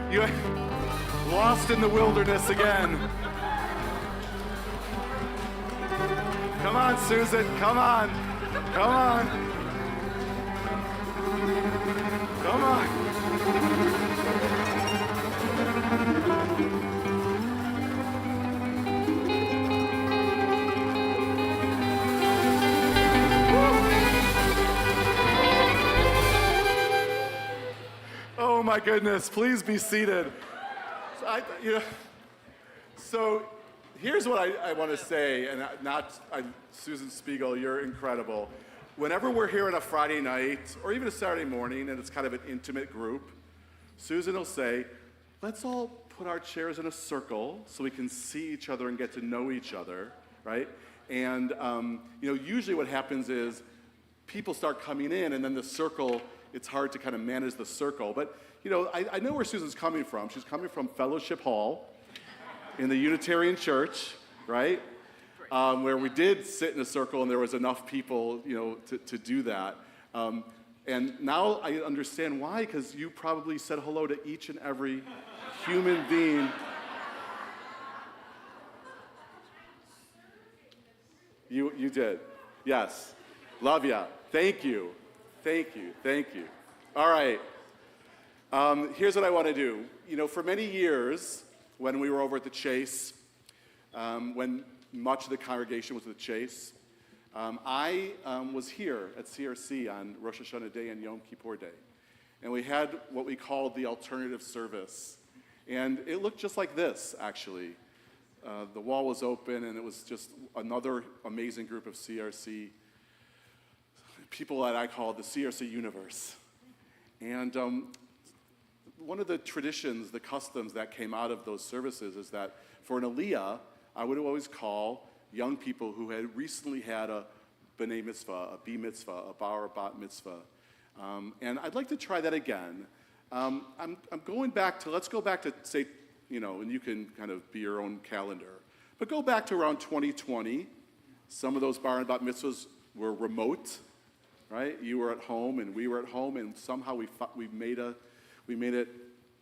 You're lost in the wilderness again. Come on, Susan, come on. Come on. Come on. Oh my goodness, please be seated. So here's what I want to say, and Susan Spiegel, you're incredible. Whenever we're here on a Friday night, or even a Saturday morning, and it's kind of an intimate group, Susan will say, let's all put our chairs in a circle so we can see each other and get to know each other, right? And usually what happens is people start coming in, and then the circle, it's hard to kind of manage the circle. But I know where Susan's coming from. She's coming from Fellowship Hall in the Unitarian Church, right? Where we did sit in a circle, and there was enough people, to do that. And now I understand why, because you probably said hello to each and every human being. You did. Yes. Love ya. Thank you. Thank you. Thank you. All right. Here's what I want to do. For many years, when we were over at the Chase, when much of the congregation was at the Chase, I was here at CRC on Rosh Hashanah Day and Yom Kippur Day. And we had what we called the alternative service. And it looked just like this, actually. The wall was open, and it was just another amazing group of CRC people that I call the CRC universe. And one of the traditions, the customs that came out of those services is that for an aliyah, I would always call young people who had recently had a b'nai mitzvah, a b mitzvah, a bar or bat mitzvah. And I'd like to try that again. I'm going back to, let's go back to, say, and you can kind of be your own calendar. But go back to around 2020. Some of those bar and bat mitzvahs were remote, right? You were at home and we were at home, and somehow we made it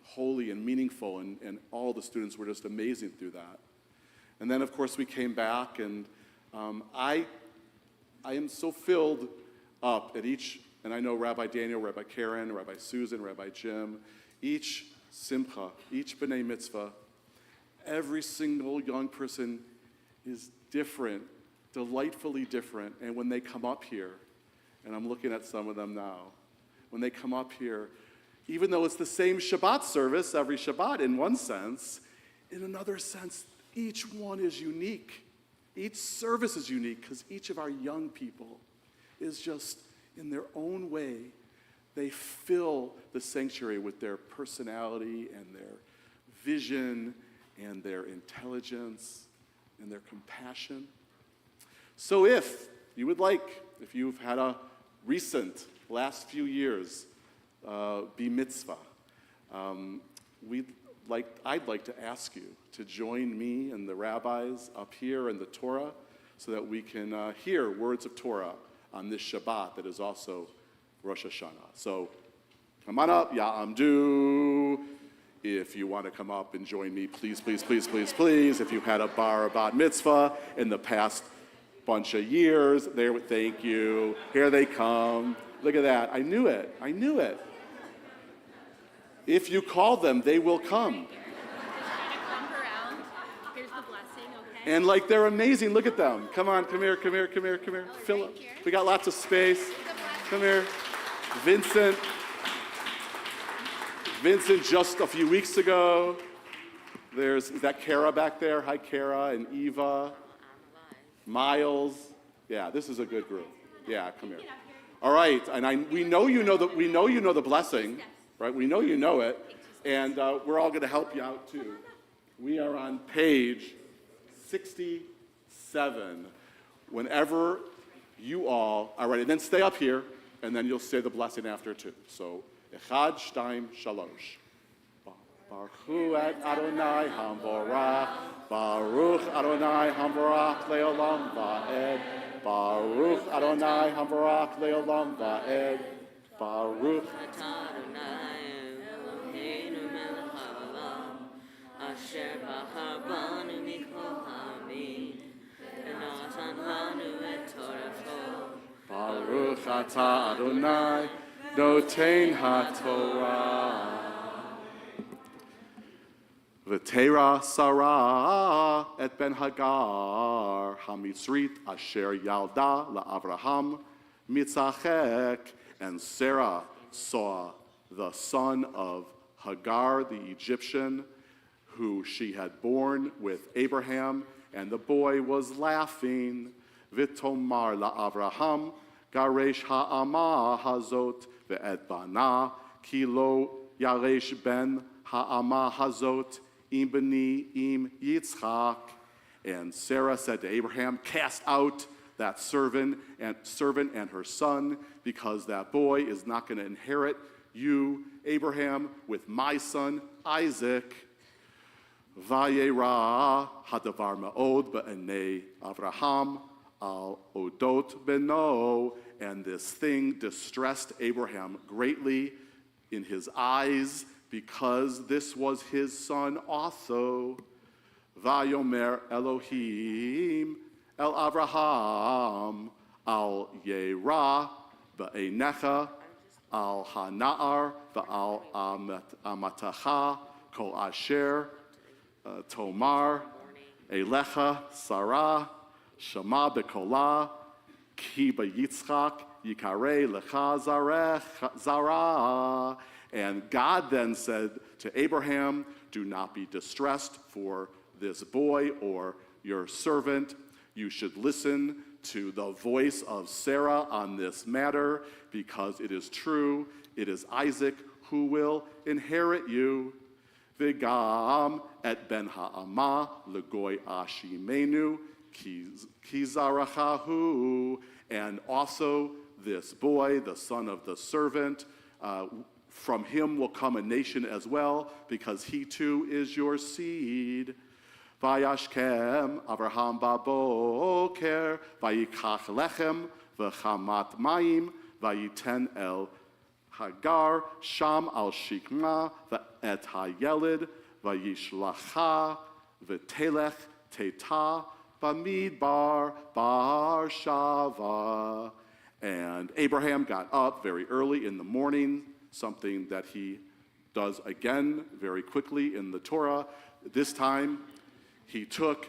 holy and meaningful, and all the students were just amazing through that. And then, of course, we came back, and I am so filled up at each, and I know Rabbi Daniel, Rabbi Karen, Rabbi Susan, Rabbi Jim, each simcha, each b'nai mitzvah, every single young person is different, delightfully different. And when they come up here, and I'm looking at some of them now, when they come up here, even though it's the same Shabbat service every Shabbat in one sense, in another sense, each one is unique. Each service is unique because each of our young people is just, in their own way, they fill the sanctuary with their personality and their vision and their intelligence and their compassion. So if you would like, if you've had a recent, last few years, be mitzvah, I'd like to ask you to join me and the rabbis up here in the Torah so that we can hear words of Torah on this Shabbat that is also Rosh Hashanah. So come on up, Ya'amdu. If you want to come up and join me, please, please, please, please, please. If you had a bar or bat mitzvah in the past bunch of years, thank you. Here they come. Look at that. I knew it. I knew it. If you call them, they will come. Here's the blessing, okay? And like they're amazing. Look at them. Come on, come here, come here, come here, come here. Fill up. We got lots of space. Come here. Vincent just a few weeks ago. Is that Kara back there? Hi, Kara and Eva. Miles. Yeah, this is a good group. Yeah, come here. All right, and we know you know the blessing, right? We know you know it, and we're all going to help you out too. We are on page 67. Whenever you all are ready, and then stay up here, and then you'll say the blessing after too. So, Echad, Shtaim, Shalosh. Baruch et Adonai Hamvorach, Baruch Adonai Hamvorach Leolam Va'ed, Baruch Adonai Hamvorach Leolam Va'ed, Baruch Adonai Eloheinu melech haolam, asher bahar banu mikol ha'amin, v'natan lanu et torato. Baruch atah Adonai noten haTorah. V'tera Sarah et ben Hagar hamitzrit asher yalda la'Avraham mitzachek. And Sarah saw the son of Hagar the Egyptian, who she had borne with Abraham, and the boy was laughing. V'tomar la'Avraham garesh ha'ama hazot ve'et bana ki lo yaresh ben ha'ama hazot im bani im Yitzchak. And Sarah said to Abraham, cast out that servant and her son, because that boy is not going to inherit you, Abraham, with my son Isaac. Vayera hadavar ma'od ba'anei Avraham al odot beno. And this thing distressed Abraham greatly in his eyes, because this was his son also. Vayomer Elohim El Avraham al Yera ba'einecha al Hana'ar va'al Amatacha kol asher Tomar Elecha Sarah Shema bekola ki b'Yitzchak Yikarei lecha Zarah. And God then said to Abraham, do not be distressed for this boy or your servant. You should listen to the voice of Sarah on this matter, because it is true, it is Isaac who will inherit you. V'gam et ben ha'ama legoy ashimenu kizarachahu. And also this boy, the son of the servant, from him will come a nation as well, because he too is your seed. Vayashkem Avraham baboker vayikach lechem v'chamat mayim vayiten el Hagar sham al shikma v'et hayeled vayishlacha v'telech teta bamidbar bar shava. And Abraham got up very early in the morning, something that he does again very quickly in the Torah. This time, he took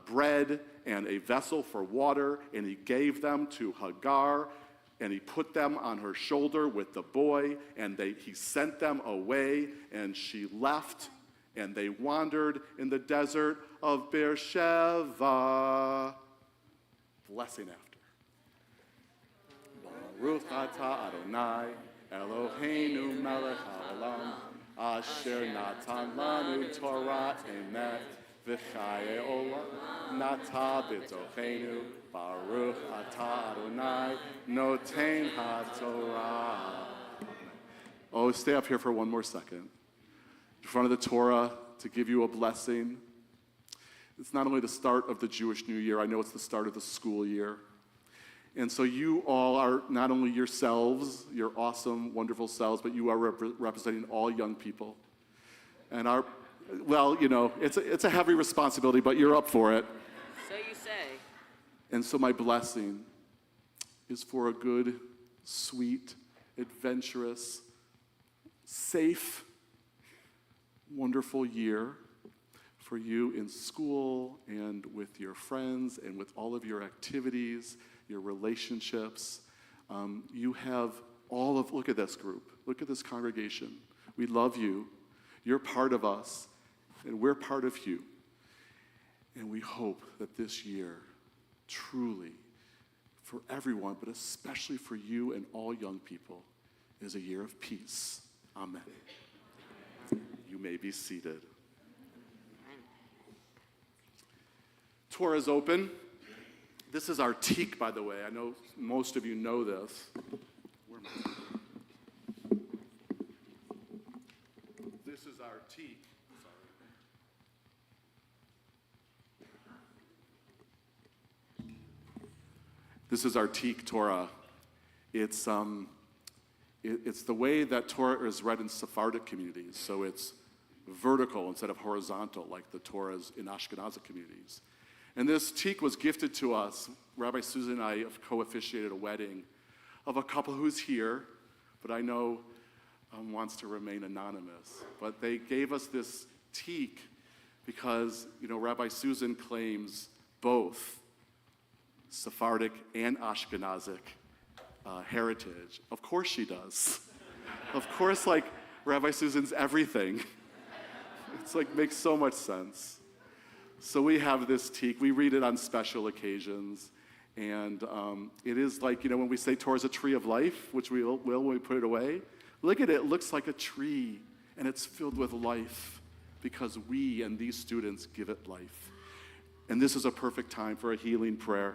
bread and a vessel for water, and he gave them to Hagar, and he put them on her shoulder with the boy, and he sent them away, and she left, and they wandered in the desert of Beersheba. Blessing after. Baruch atah Adonai Eloheinu melech haolam asher natan lanu Torah emet v'chaye olam nata b'tochenu baruch atah Adonai noten haTorah. Oh, stay up here for one more second. In front of the Torah to give you a blessing. It's not only the start of the Jewish New Year, I know it's the start of the school year. And so you all are not only yourselves, your awesome, wonderful selves, but you are representing all young people. And it's a heavy responsibility, but you're up for it. So you say. And so my blessing is for a good, sweet, adventurous, safe, wonderful year for you in school and with your friends and with all of your activities, your relationships. You have look at this group, look at this congregation. We love you. You're part of us, and we're part of you. And we hope that this year, truly, for everyone, but especially for you and all young people, is a year of peace. Amen. You may be seated. Torah is open. This is our teak, by the way. I know most of you know this. Where am I? This is our teak. Sorry. This is our teak Torah. It's the way that Torah is read in Sephardic communities. So it's vertical instead of horizontal, like the Torahs in Ashkenazi communities. And this teak was gifted to us. Rabbi Susan and I have co-officiated a wedding of a couple who's here, but I know wants to remain anonymous. But they gave us this teak because, Rabbi Susan claims both Sephardic and Ashkenazic heritage. Of course she does. Of course, Rabbi Susan's everything. It's makes so much sense. So we have this teak. We read it on special occasions. And it is when we say Torah is a tree of life, which we will when we put it away. Look at it. It looks like a tree. and it's filled with life because we and these students give it life. And this is a perfect time for a healing prayer,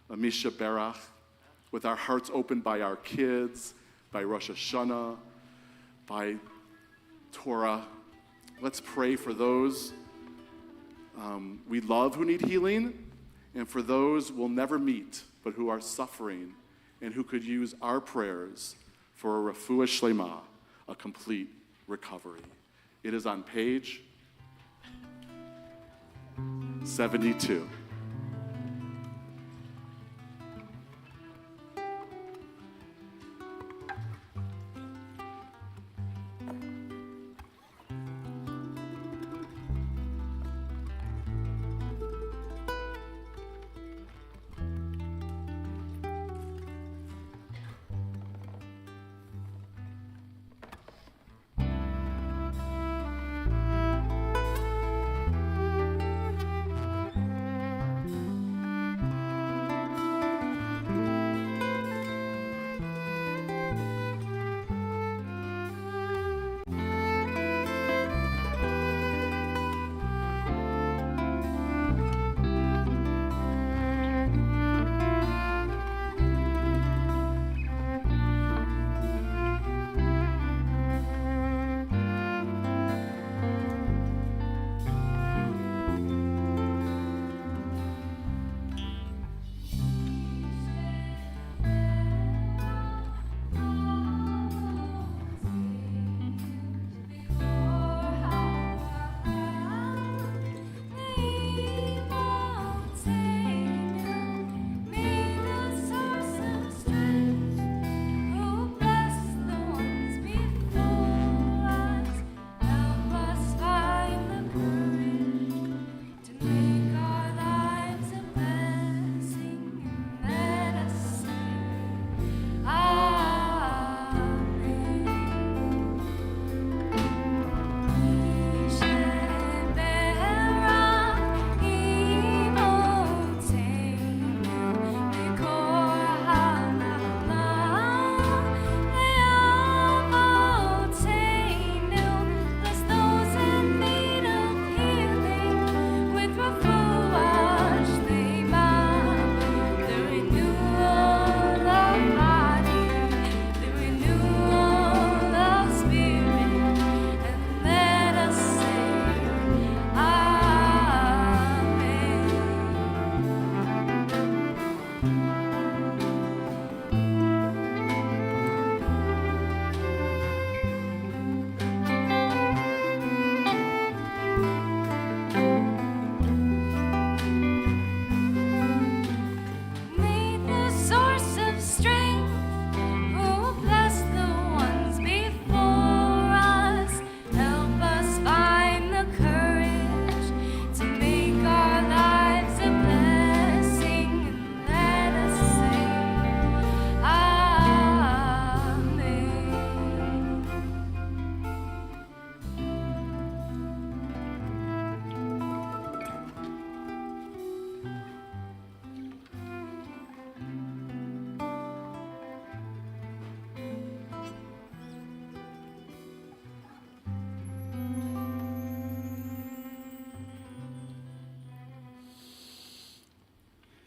a Misha Berach, with our hearts opened by our kids, by Rosh Hashanah, by Torah. Let's pray for those we love who need healing, and for those we'll never meet, but who are suffering and who could use our prayers for a refuah shlema, a complete recovery. It is on page 72.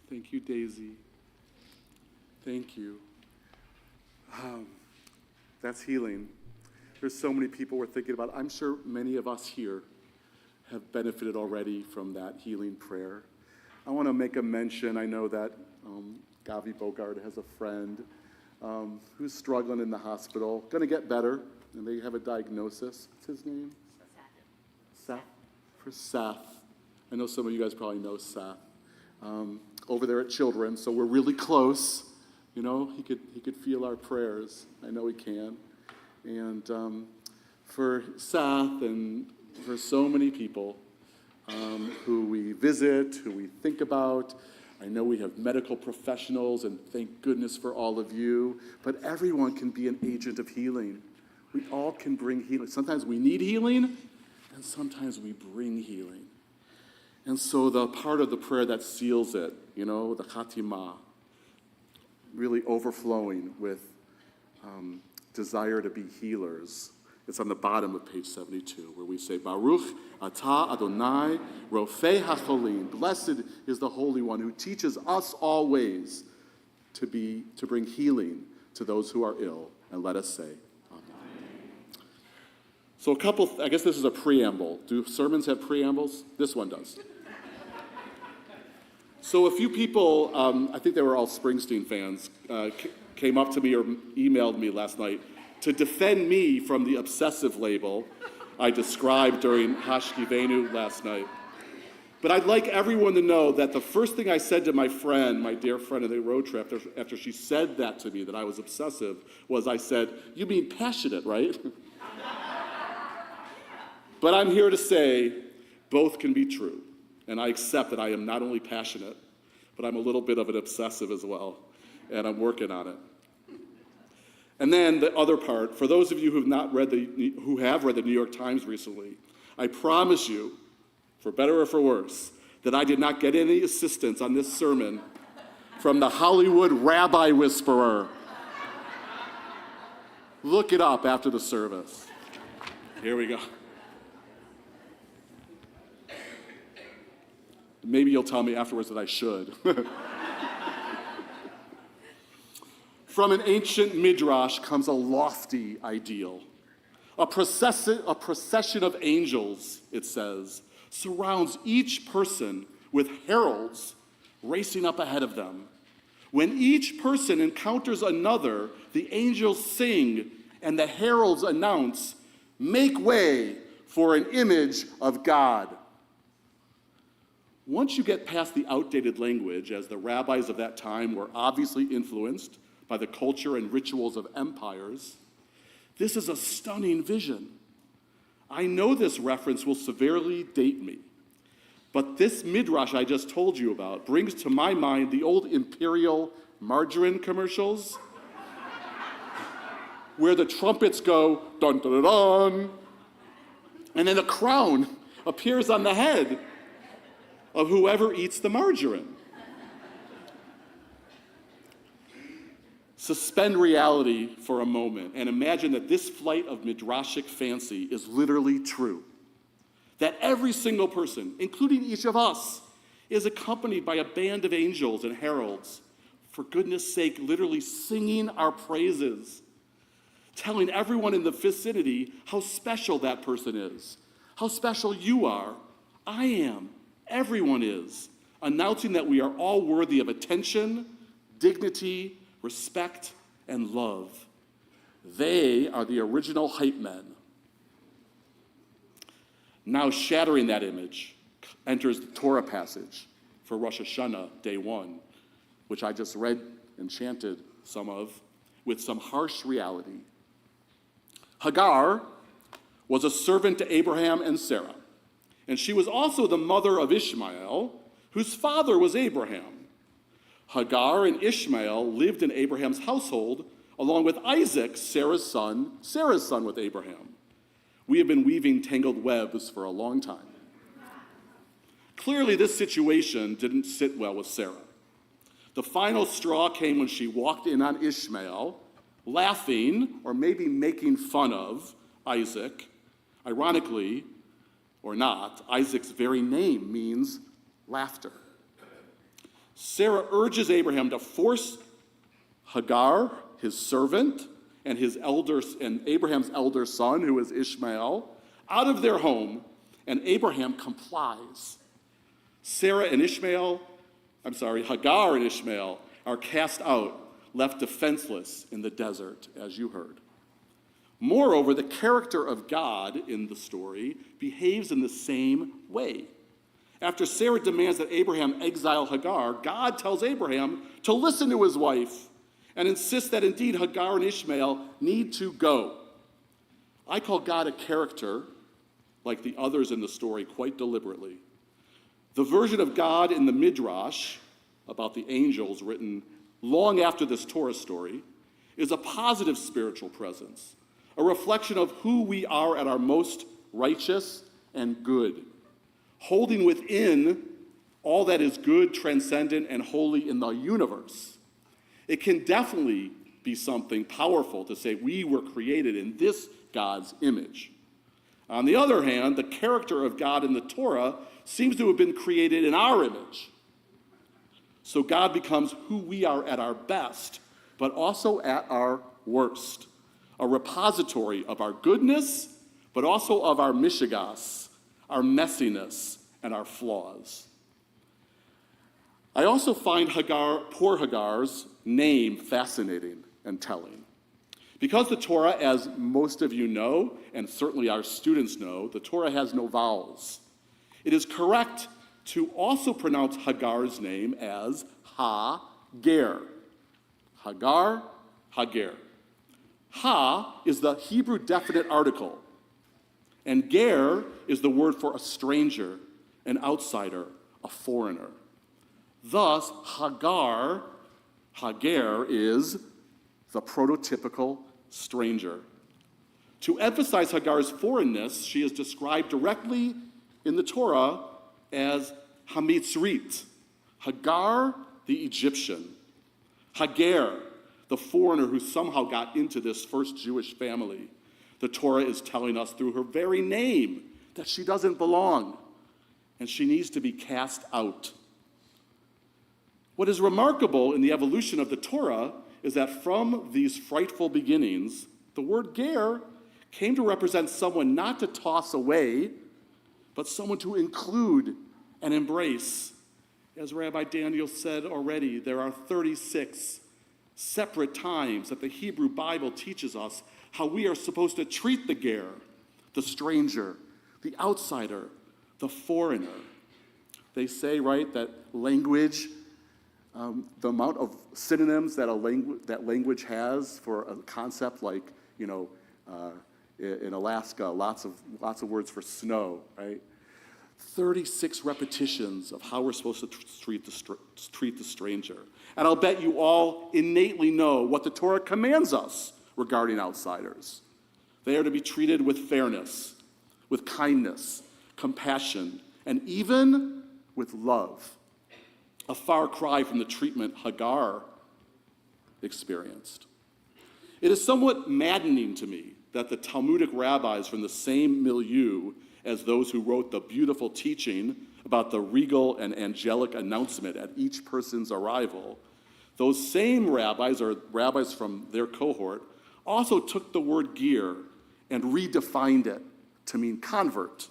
Thank you, Daisy. Thank you. That's healing. There's so many people we're thinking about. I'm sure many of us here have benefited already from that healing prayer. I want to make a mention. I know that Gavi Bogart has a friend who's struggling in the hospital, going to get better, and they have a diagnosis. What's his name? Seth. For Seth. I know some of you guys probably know Seth. Over there at Children, so we're really close. You know, he could feel our prayers. I know he can. And for Seth and for so many people who we visit, who we think about, I know we have medical professionals, and thank goodness for all of you, but everyone can be an agent of healing. We all can bring healing. Sometimes we need healing, and sometimes we bring healing. And so the part of the prayer that seals it, you know, the Khatimah, really overflowing with desire to be healers It's on the bottom of page 72, where we say, Baruch atah Adonai rofei hacholim. Blessed is the Holy One who teaches us all ways to bring healing to those who are ill. And let us say, Amen. So I guess this is a preamble. Do sermons have preambles? This one does. So a few people, I think they were all Springsteen fans, came up to me or emailed me last night to defend me from the obsessive label I described during Hashkivenu last night. But I'd like everyone to know that the first thing I said to my friend, my dear friend on the road trip, after she said that to me, that I was obsessive, was I said, "You mean passionate, right?" But I'm here to say both can be true. And I accept that I am not only passionate, but I'm a little bit of an obsessive as well. And I'm working on it. And then the other part, for those of you who have read the New York Times recently, I promise you, for better or for worse, that I did not get any assistance on this sermon from the Hollywood rabbi whisperer. Look it up after the service. Here we go. Maybe you'll tell me afterwards that I should. From an ancient midrash comes a lofty ideal. A procession of angels, it says, surrounds each person with heralds racing up ahead of them. When each person encounters another, the angels sing and the heralds announce, "Make way for an image of God." Once you get past the outdated language, as the rabbis of that time were obviously influenced by the culture and rituals of empires, this is a stunning vision. I know this reference will severely date me, but this midrash I just told you about brings to my mind the old Imperial margarine commercials where the trumpets go, dun dun dun dun, and then a crown appears on the head of whoever eats the margarine. Suspend reality for a moment and imagine that this flight of midrashic fancy is literally true. That every single person, including each of us, is accompanied by a band of angels and heralds, for goodness sake, literally singing our praises, telling everyone in the vicinity how special that person is, how special you are, I am, everyone is, announcing that we are all worthy of attention, dignity, respect, and love. They are the original hype men. Now, shattering that image enters the Torah passage for Rosh Hashanah, day 1, which I just read and chanted some of, with some harsh reality. Hagar was a servant to Abraham and Sarah, and she was also the mother of Ishmael, whose father was Abraham. Hagar and Ishmael lived in Abraham's household, along with Isaac, Sarah's son with Abraham. We have been weaving tangled webs for a long time. Clearly, this situation didn't sit well with Sarah. The final straw came when she walked in on Ishmael, laughing, or maybe making fun of, Isaac. Ironically, or not, Isaac's very name means laughter. Sarah urges Abraham to force Hagar, his servant, and Abraham's elder son, who is Ishmael, out of their home, and Abraham complies. Hagar and Ishmael are cast out, left defenseless in the desert, as you heard. Moreover, the character of God in the story behaves in the same way. After Sarah demands that Abraham exile Hagar, God tells Abraham to listen to his wife and insists that indeed Hagar and Ishmael need to go. I call God a character, like the others in the story, quite deliberately. The version of God in the Midrash, about the angels written long after this Torah story, is a positive spiritual presence, a reflection of who we are at our most righteous and good, holding within all that is good, transcendent, and holy in the universe. It can definitely be something powerful to say we were created in this God's image. On the other hand, the character of God in the Torah seems to have been created in our image. So God becomes who we are at our best, but also at our worst. A repository of our goodness, but also of our mishigas, our messiness, and our flaws. I also find poor Hagar's name fascinating and telling. Because the Torah, as most of you know, and certainly our students know, the Torah has no vowels. It is correct to also pronounce Hagar's name as Ha-ger. Hagar, Hager. Ha is the Hebrew definite article, and ger is the word for a stranger, an outsider, a foreigner. Thus, Hagar is the prototypical stranger. To emphasize Hagar's foreignness, she is described directly in the Torah as Hamitzrit. Hagar, the Egyptian. Hagar, the foreigner who somehow got into this first Jewish family. The Torah is telling us through her very name that she doesn't belong, and she needs to be cast out. What is remarkable in the evolution of the Torah is that from these frightful beginnings, the word ger came to represent someone not to toss away, but someone to include and embrace. As Rabbi Daniel said already, there are 36 separate times that the Hebrew Bible teaches us how we are supposed to treat the ger, the stranger, the outsider, the foreigner. They say, right, that language, the amount of synonyms that language has for a concept like, in Alaska, lots of words for snow, right? 36 repetitions of how we're supposed to treat the stranger. And I'll bet you all innately know what the Torah commands us regarding outsiders. They are to be treated with fairness, with kindness, compassion, and even with love. A far cry from the treatment Hagar experienced. It is somewhat maddening to me that the Talmudic rabbis from the same milieu as those who wrote the beautiful teaching about the regal and angelic announcement at each person's arrival, those same rabbis, or rabbis from their cohort, also took the word ger and redefined it to mean convert.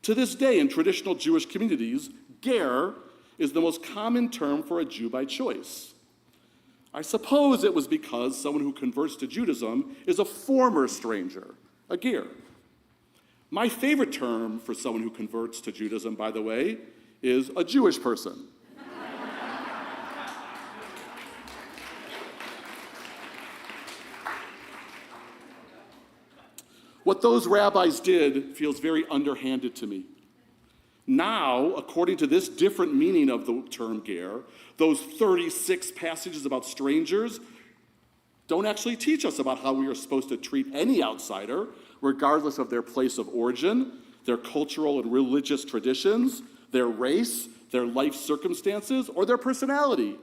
To this day, in traditional Jewish communities, ger is the most common term for a Jew by choice. I suppose it was because someone who converts to Judaism is a former stranger, a ger. My favorite term for someone who converts to Judaism, by the way, is a Jewish person. What those rabbis did feels very underhanded to me. Now, according to this different meaning of the term ger, those 36 passages about strangers don't actually teach us about how we are supposed to treat any outsider, regardless of their place of origin, their cultural and religious traditions, their race, their life circumstances, or their personality.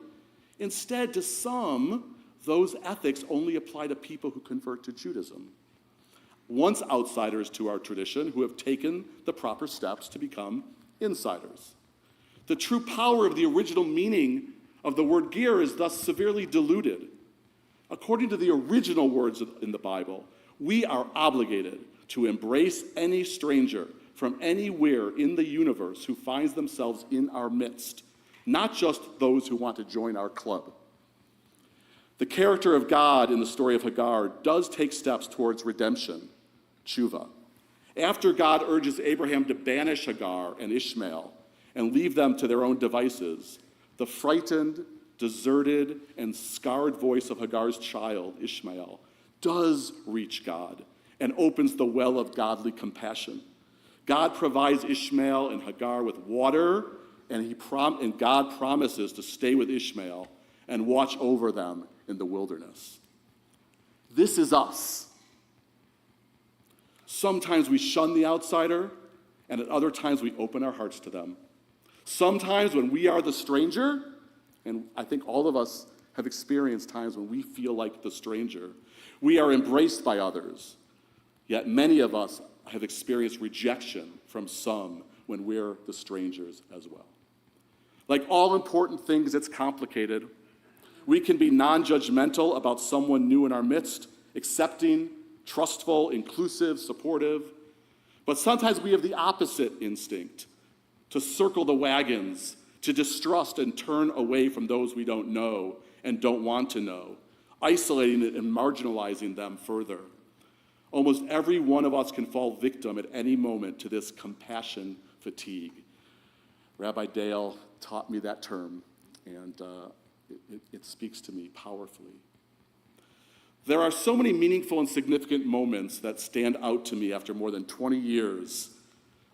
Instead, to some, those ethics only apply to people who convert to Judaism. Once outsiders to our tradition who have taken the proper steps to become insiders. The true power of the original meaning of the word ger is thus severely diluted. According to the original words in the Bible, we are obligated to embrace any stranger from anywhere in the universe who finds themselves in our midst, not just those who want to join our club. The character of God in the story of Hagar does take steps towards redemption, tshuva. After God urges Abraham to banish Hagar and Ishmael and leave them to their own devices, the frightened, deserted, and scarred voice of Hagar's child, Ishmael, does reach God and opens the well of godly compassion. God provides Ishmael and Hagar with water, and God promises to stay with Ishmael and watch over them in the wilderness. This is us. Sometimes we shun the outsider, and at other times we open our hearts to them. Sometimes when we are the stranger, and I think all of us have experienced times when we feel like the stranger, we are embraced by others. Yet many of us have experienced rejection from some when we're the strangers as well. Like all important things, it's complicated. We can be non-judgmental about someone new in our midst, accepting, trustful, inclusive, supportive. But sometimes we have the opposite instinct, to circle the wagons, to distrust and turn away from those we don't know and don't want to know, isolating it and marginalizing them further. Almost every one of us can fall victim at any moment to this compassion fatigue. Rabbi Dale taught me that term, and it speaks to me powerfully. There are so many meaningful and significant moments that stand out to me after more than 20 years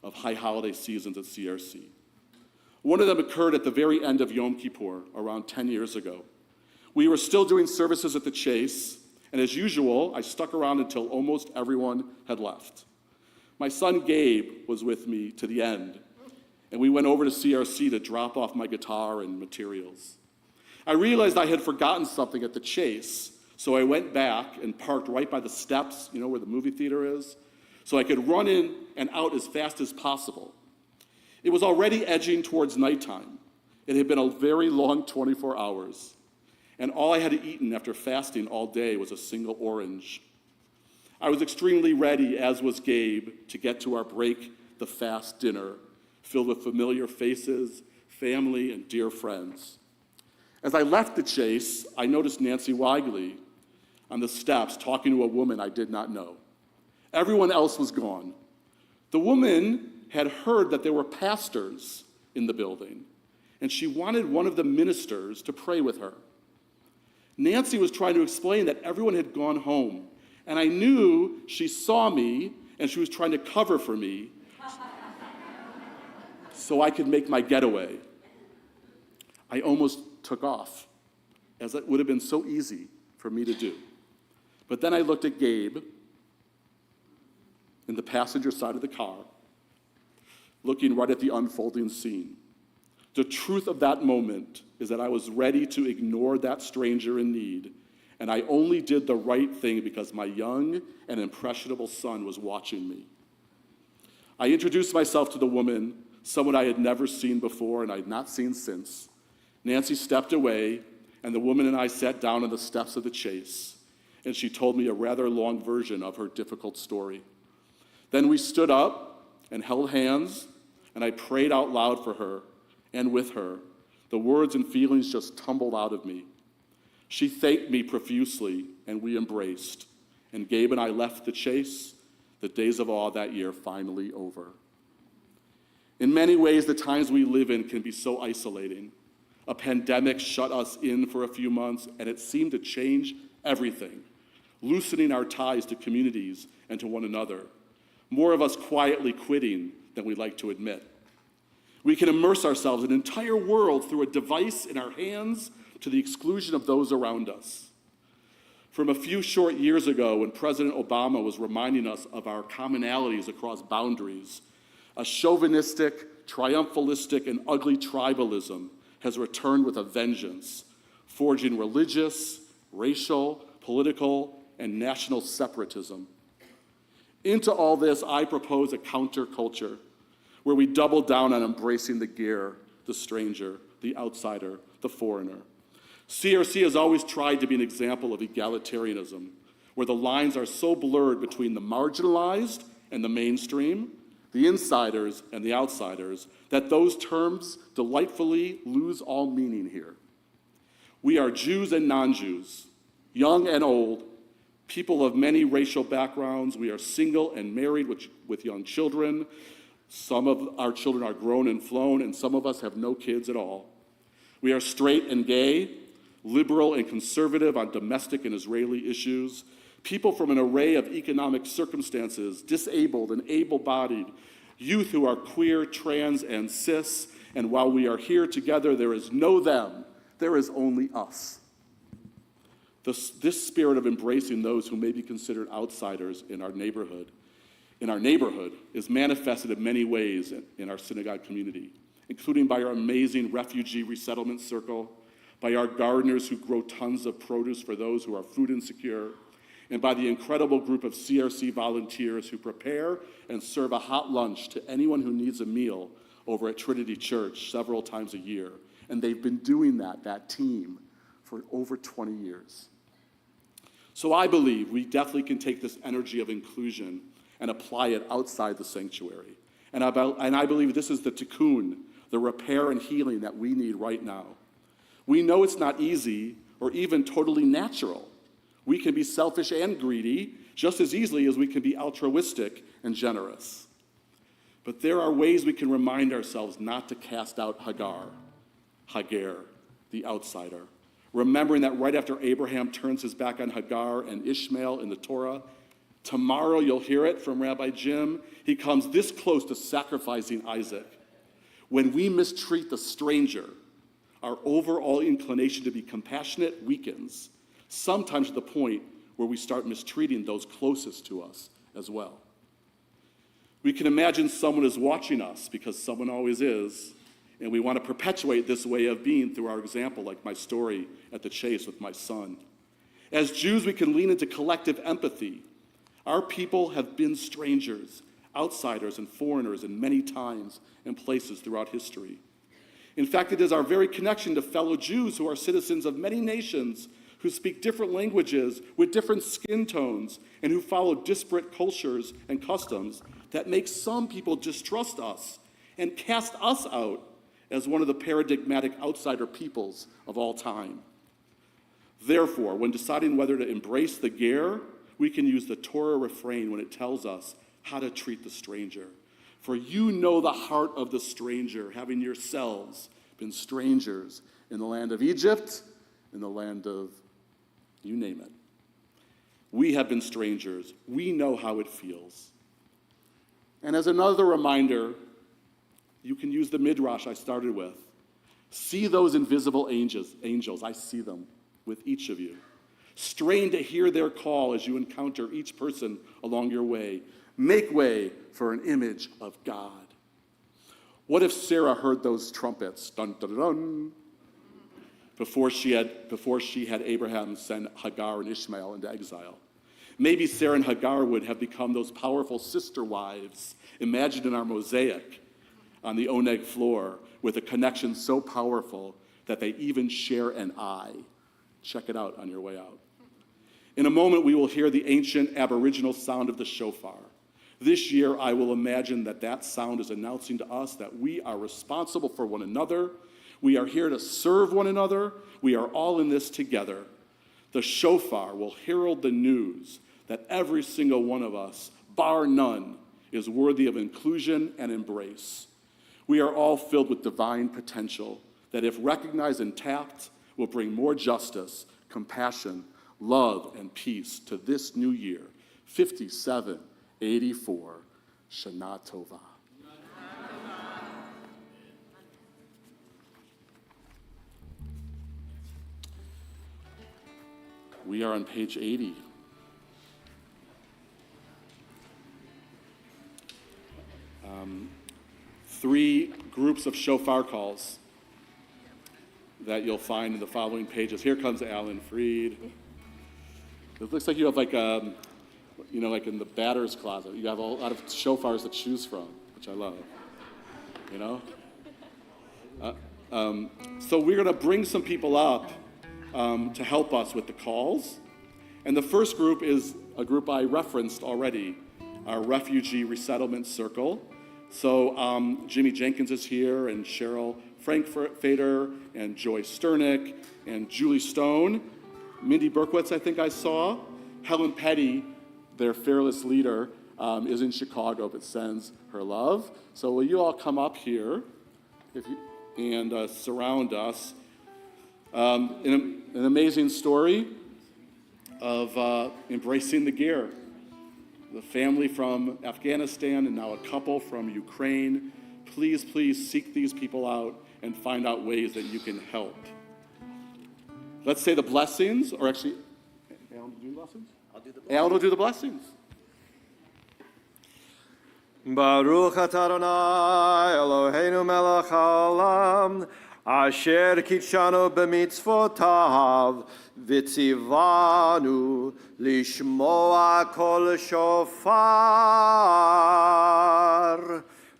of high holiday seasons at CRC. One of them occurred at the very end of Yom Kippur, around 10 years ago. We were still doing services at the Chase, and as usual, I stuck around until almost everyone had left. My son Gabe was with me to the end, and we went over to CRC to drop off my guitar and materials. I realized I had forgotten something at the Chase, so I went back and parked right by the steps, you know, where the movie theater is, so I could run in and out as fast as possible. It was already edging towards nighttime. It had been a very long 24 hours, and all I had eaten after fasting all day was a single orange. I was extremely ready, as was Gabe, to get to our break the fast dinner, filled with familiar faces, family, and dear friends. As I left the Chase, I noticed Nancy Weigley on the steps talking to a woman I did not know. Everyone else was gone. The woman had heard that there were pastors in the building, and she wanted one of the ministers to pray with her. Nancy was trying to explain that everyone had gone home, and I knew she saw me and she was trying to cover for me so I could make my getaway. I almost took off, as it would have been so easy for me to do. But then I looked at Gabe in the passenger side of the car, looking right at the unfolding scene. The truth of that moment is that I was ready to ignore that stranger in need, and I only did the right thing because my young and impressionable son was watching me. I introduced myself to the woman, someone I had never seen before and I had not seen since. Nancy stepped away, and the woman and I sat down on the steps of the Chase, and she told me a rather long version of her difficult story. Then we stood up and held hands, and I prayed out loud for her and with her. The words and feelings just tumbled out of me. She thanked me profusely, and we embraced. And Gabe and I left the Chase, the days of awe that year finally over. In many ways, the times we live in can be so isolating. A pandemic shut us in for a few months, and it seemed to change everything, loosening our ties to communities and to one another. More of us quietly quitting than we'd like to admit. We can immerse ourselves in an entire world through a device in our hands to the exclusion of those around us. From a few short years ago, when President Obama was reminding us of our commonalities across boundaries, a chauvinistic, triumphalistic, and ugly tribalism has returned with a vengeance, forging religious, racial, political, and national separatism. Into all this, I propose a counterculture where we double down on embracing the gear, the stranger, the outsider, the foreigner. CRC has always tried to be an example of egalitarianism, where the lines are so blurred between the marginalized and the mainstream, the insiders and the outsiders, that those terms delightfully lose all meaning here. We are Jews and non-Jews, young and old, people of many racial backgrounds. We are single and married with young children. Some of our children are grown and flown, and some of us have no kids at all. We are straight and gay, liberal and conservative on domestic and Israeli issues, people from an array of economic circumstances, disabled and able-bodied, youth who are queer, trans, and cis, and while we are here together, there is no them, there is only us. This spirit of embracing those who may be considered outsiders in our neighborhood is manifested in many ways in our synagogue community, including by our amazing refugee resettlement circle, by our gardeners who grow tons of produce for those who are food insecure, and by the incredible group of CRC volunteers who prepare and serve a hot lunch to anyone who needs a meal over at Trinity Church several times a year. And they've been doing that team, for over 20 years. So I believe we definitely can take this energy of inclusion and apply it outside the sanctuary. And I believe this is the tikkun, the repair and healing that we need right now. We know it's not easy or even totally natural. We can be selfish and greedy just as easily as we can be altruistic and generous. But there are ways we can remind ourselves not to cast out Hagar, the outsider. Remembering that right after Abraham turns his back on Hagar and Ishmael in the Torah, tomorrow you'll hear it from Rabbi Jim, he comes this close to sacrificing Isaac. When we mistreat the stranger, our overall inclination to be compassionate weakens, sometimes to the point where we start mistreating those closest to us as well. We can imagine someone is watching us, because someone always is, and we want to perpetuate this way of being through our example, like my story at the Chase with my son. As Jews, we can lean into collective empathy. Our people have been strangers, outsiders, and foreigners in many times and places throughout history. In fact, it is our very connection to fellow Jews who are citizens of many nations, who speak different languages with different skin tones, and who follow disparate cultures and customs, that makes some people distrust us and cast us out as one of the paradigmatic outsider peoples of all time. Therefore, when deciding whether to embrace the ger, we can use the Torah refrain when it tells us how to treat the stranger. For you know the heart of the stranger, having yourselves been strangers in the land of Egypt, in the land of, you name it. We have been strangers. We know how it feels. And as another reminder, you can use the midrash I started with. See those invisible angels. I see them with each of you. Strain to hear their call as you encounter each person along your way. Make way for an image of God. What if Sarah heard those trumpets, dun, dun, dun, before she had Abraham send Hagar and Ishmael into exile? Maybe Sarah and Hagar would have become those powerful sister wives imagined in our mosaic on the Oneg floor, with a connection so powerful that they even share an eye. Check it out on your way out. In a moment, we will hear the ancient Aboriginal sound of the shofar. This year, I will imagine that sound is announcing to us that we are responsible for one another. We are here to serve one another. We are all in this together. The shofar will herald the news that every single one of us, bar none, is worthy of inclusion and embrace. We are all filled with divine potential that, if recognized and tapped, will bring more justice, compassion, love, and peace to this new year, 5784. Shana Tova. We are on page 80. Three groups of shofar calls that you'll find in the following pages. Here comes Alan Freed. It looks like you have like in the batter's closet, you have a lot of shofars to choose from, which I love, So we're going to bring some people up to help us with the calls. And the first group is a group I referenced already, our Refugee Resettlement Circle. So Jimmy Jenkins is here, and Cheryl Frankfurter, and Joy Sternick, and Julie Stone. Mindy Berkowitz, I think I saw. Helen Petty, their fearless leader, is in Chicago but sends her love. So will you all come up here and surround us? An amazing story of embracing the ger. The family from Afghanistan and now a couple from Ukraine. Please, please seek these people out and find out ways that you can help. Let's say the blessings, or actually, Alan, do the blessings? I'll do the blessings. Alan will do the blessings. Baruch atah Adonai Eloheinu melech haolam Asher kitshanu b'mitzvotav v'tzivanu lishmoa kol shofar.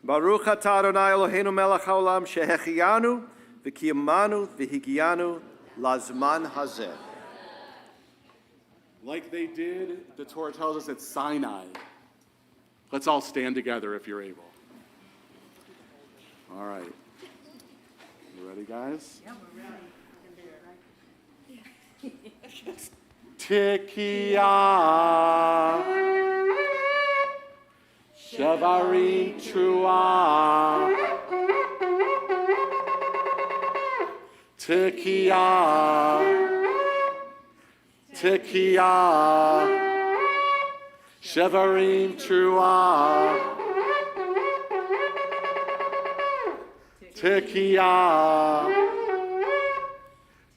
Baruch atah Adonai Eloheinu melech haolam shehechianu v'kiyamanu v'higianu lazman hazeh. Like they did, the Torah tells us at Sinai. Let's all stand together if you're able. All right. You ready, guys? Yeah, we're ready. Tekiah, Shevarim Truah, Tekiah, Tekiah, Shevarim Truah, Tekiah,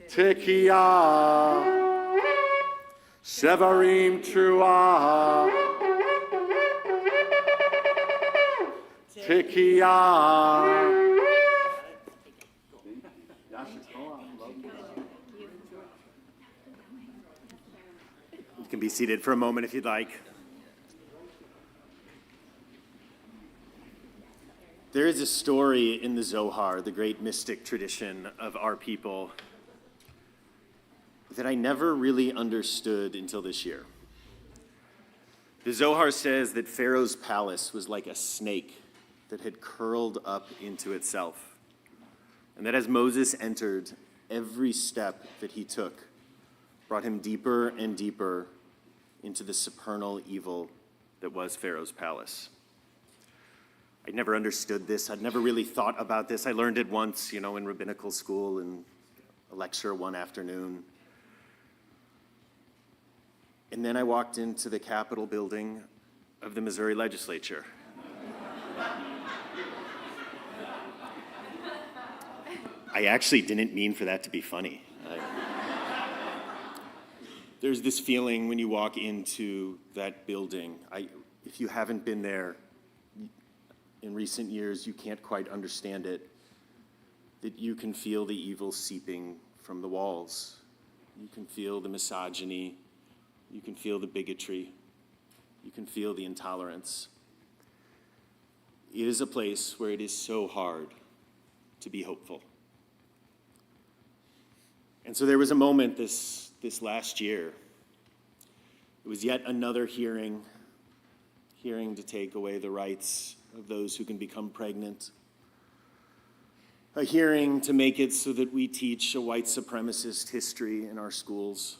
Tekiah, Shevarim Truah, Tekiah. You can be seated for a moment if you'd like. There is a story in the Zohar, the great mystic tradition of our people, that I never really understood until this year. The Zohar says that Pharaoh's palace was like a snake that had curled up into itself, and that as Moses entered, every step that he took brought him deeper and deeper into the supernal evil that was Pharaoh's palace. I never understood this. I'd never really thought about this. I learned it once, in rabbinical school in a lecture one afternoon. And then I walked into the Capitol building of the Missouri legislature. I actually didn't mean for that to be funny. There's this feeling when you walk into that building. If you haven't been there in recent years, you can't quite understand it, that you can feel the evil seeping from the walls. You can feel the misogyny. You can feel the bigotry. You can feel the intolerance. It is a place where it is so hard to be hopeful. And so there was a moment this last year. It was yet another hearing to take away the rights of those who can become pregnant. A hearing to make it so that we teach a white supremacist history in our schools.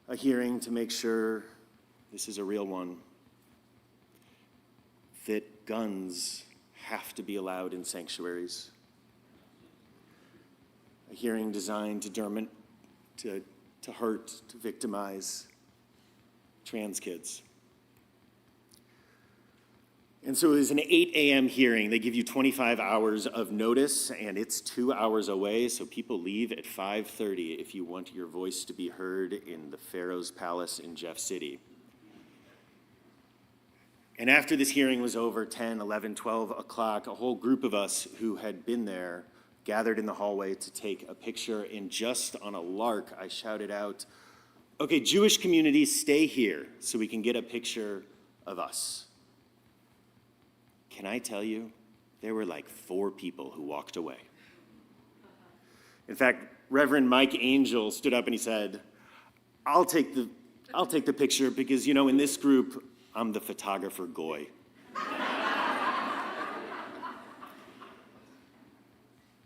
A hearing to make sure this is a real one, that guns have to be allowed in sanctuaries. A hearing designed to hurt, to victimize trans kids. And so it was an 8 a.m. hearing. They give you 25 hours of notice, and it's 2 hours away, so people leave at 5:30 if you want your voice to be heard in the Pharaoh's palace in Jeff City. And after this hearing was over, 10, 11, 12 o'clock, a whole group of us who had been there gathered in the hallway to take a picture, and just on a lark, I shouted out, "Okay, Jewish community, stay here so we can get a picture of us." Can I tell you, there were like 4 people who walked away. In fact, Reverend Mike Angel stood up and he said, I'll take the picture because, in this group, I'm the photographer goy.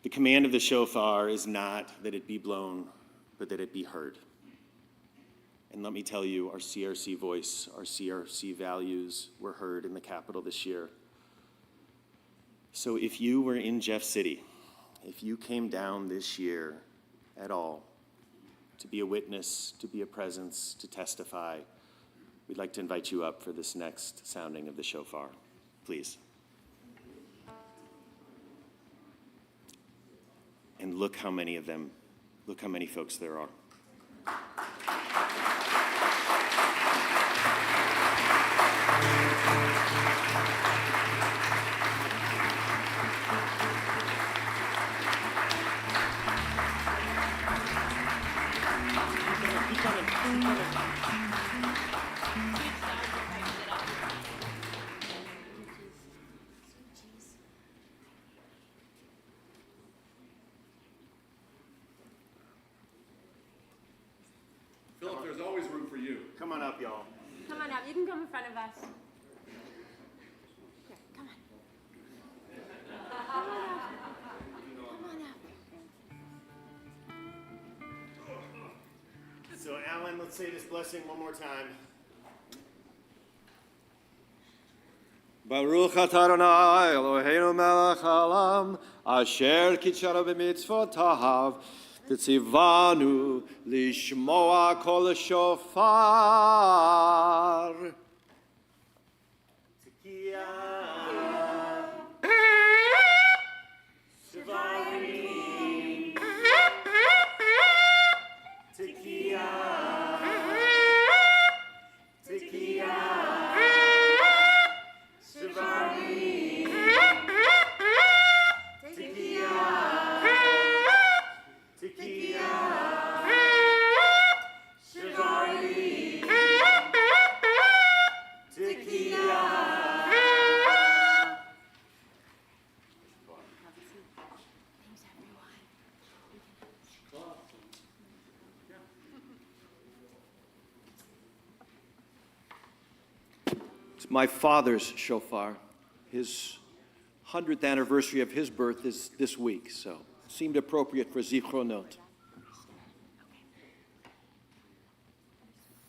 The command of the shofar is not that it be blown, but that it be heard. And let me tell you, our CRC voice, our CRC values were heard in the Capitol this year. So if you were in Jeff City, if you came down this year at all to be a witness, to be a presence, to testify, we'd like to invite you up for this next sounding of the shofar. Please. And look how many folks there are. Come on up, y'all. Come on up. You can come in front of us. Here, come on. Come on up. Come on up. So, Alan, let's say this blessing one more time. Baruch atah Adonai Eloheinu melech haolam asher kitshanu b'mitzvotav v'tzivanu lishmoa kol shofar. Tekiah. Shivarim. Tekiah. Tekiah. Shivarim. Tekiah. Tekiah. Shivarim. Tekiah. It's my father's shofar. His 100th anniversary of his birth is this week, so it seemed appropriate for Zichronot.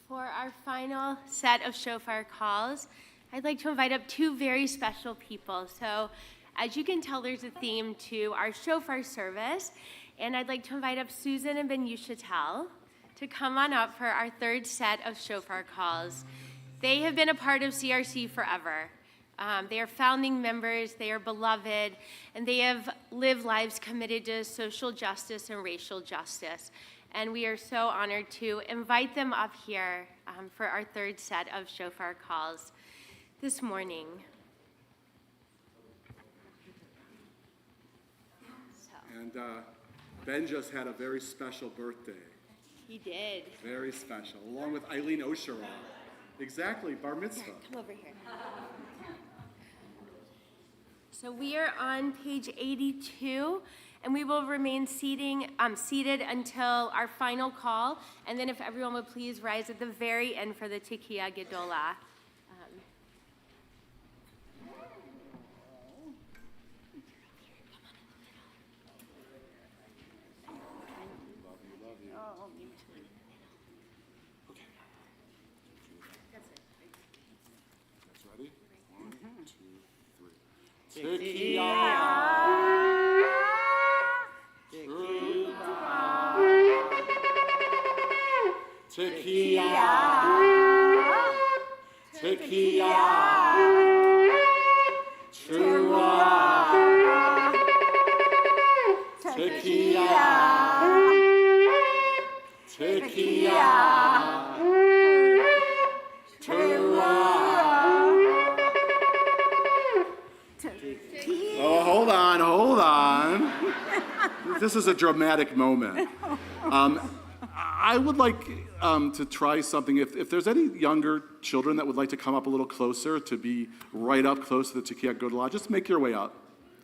For our final set of shofar calls, I'd like to invite up two very special people. So, as you can tell, there's a theme to our shofar service, and I'd like to invite up Susan and Ben Yushatel to come on up for our third set of shofar calls. They have been a part of CRC forever. They are founding members, they are beloved, and they have lived lives committed to social justice and racial justice. And we are so honored to invite them up here for our third set of shofar calls this morning. And Ben just had a very special birthday. He did. Very special, along with Eileen Osherah. Exactly, bar mitzvah. Come over here. So we are on page 82, and we will remain seated until our final call. And then if everyone would please rise at the very end for the Tekiah Gedolah. Ready? 1, 2, 3. Tekiah. Tekiah. Tekiah. Tekiah. Oh, hold on. This is a dramatic moment. I would like to try something. If there's any younger children that would like to come up a little closer, to be right up close to the Tekiah Gedolah, just make your way up.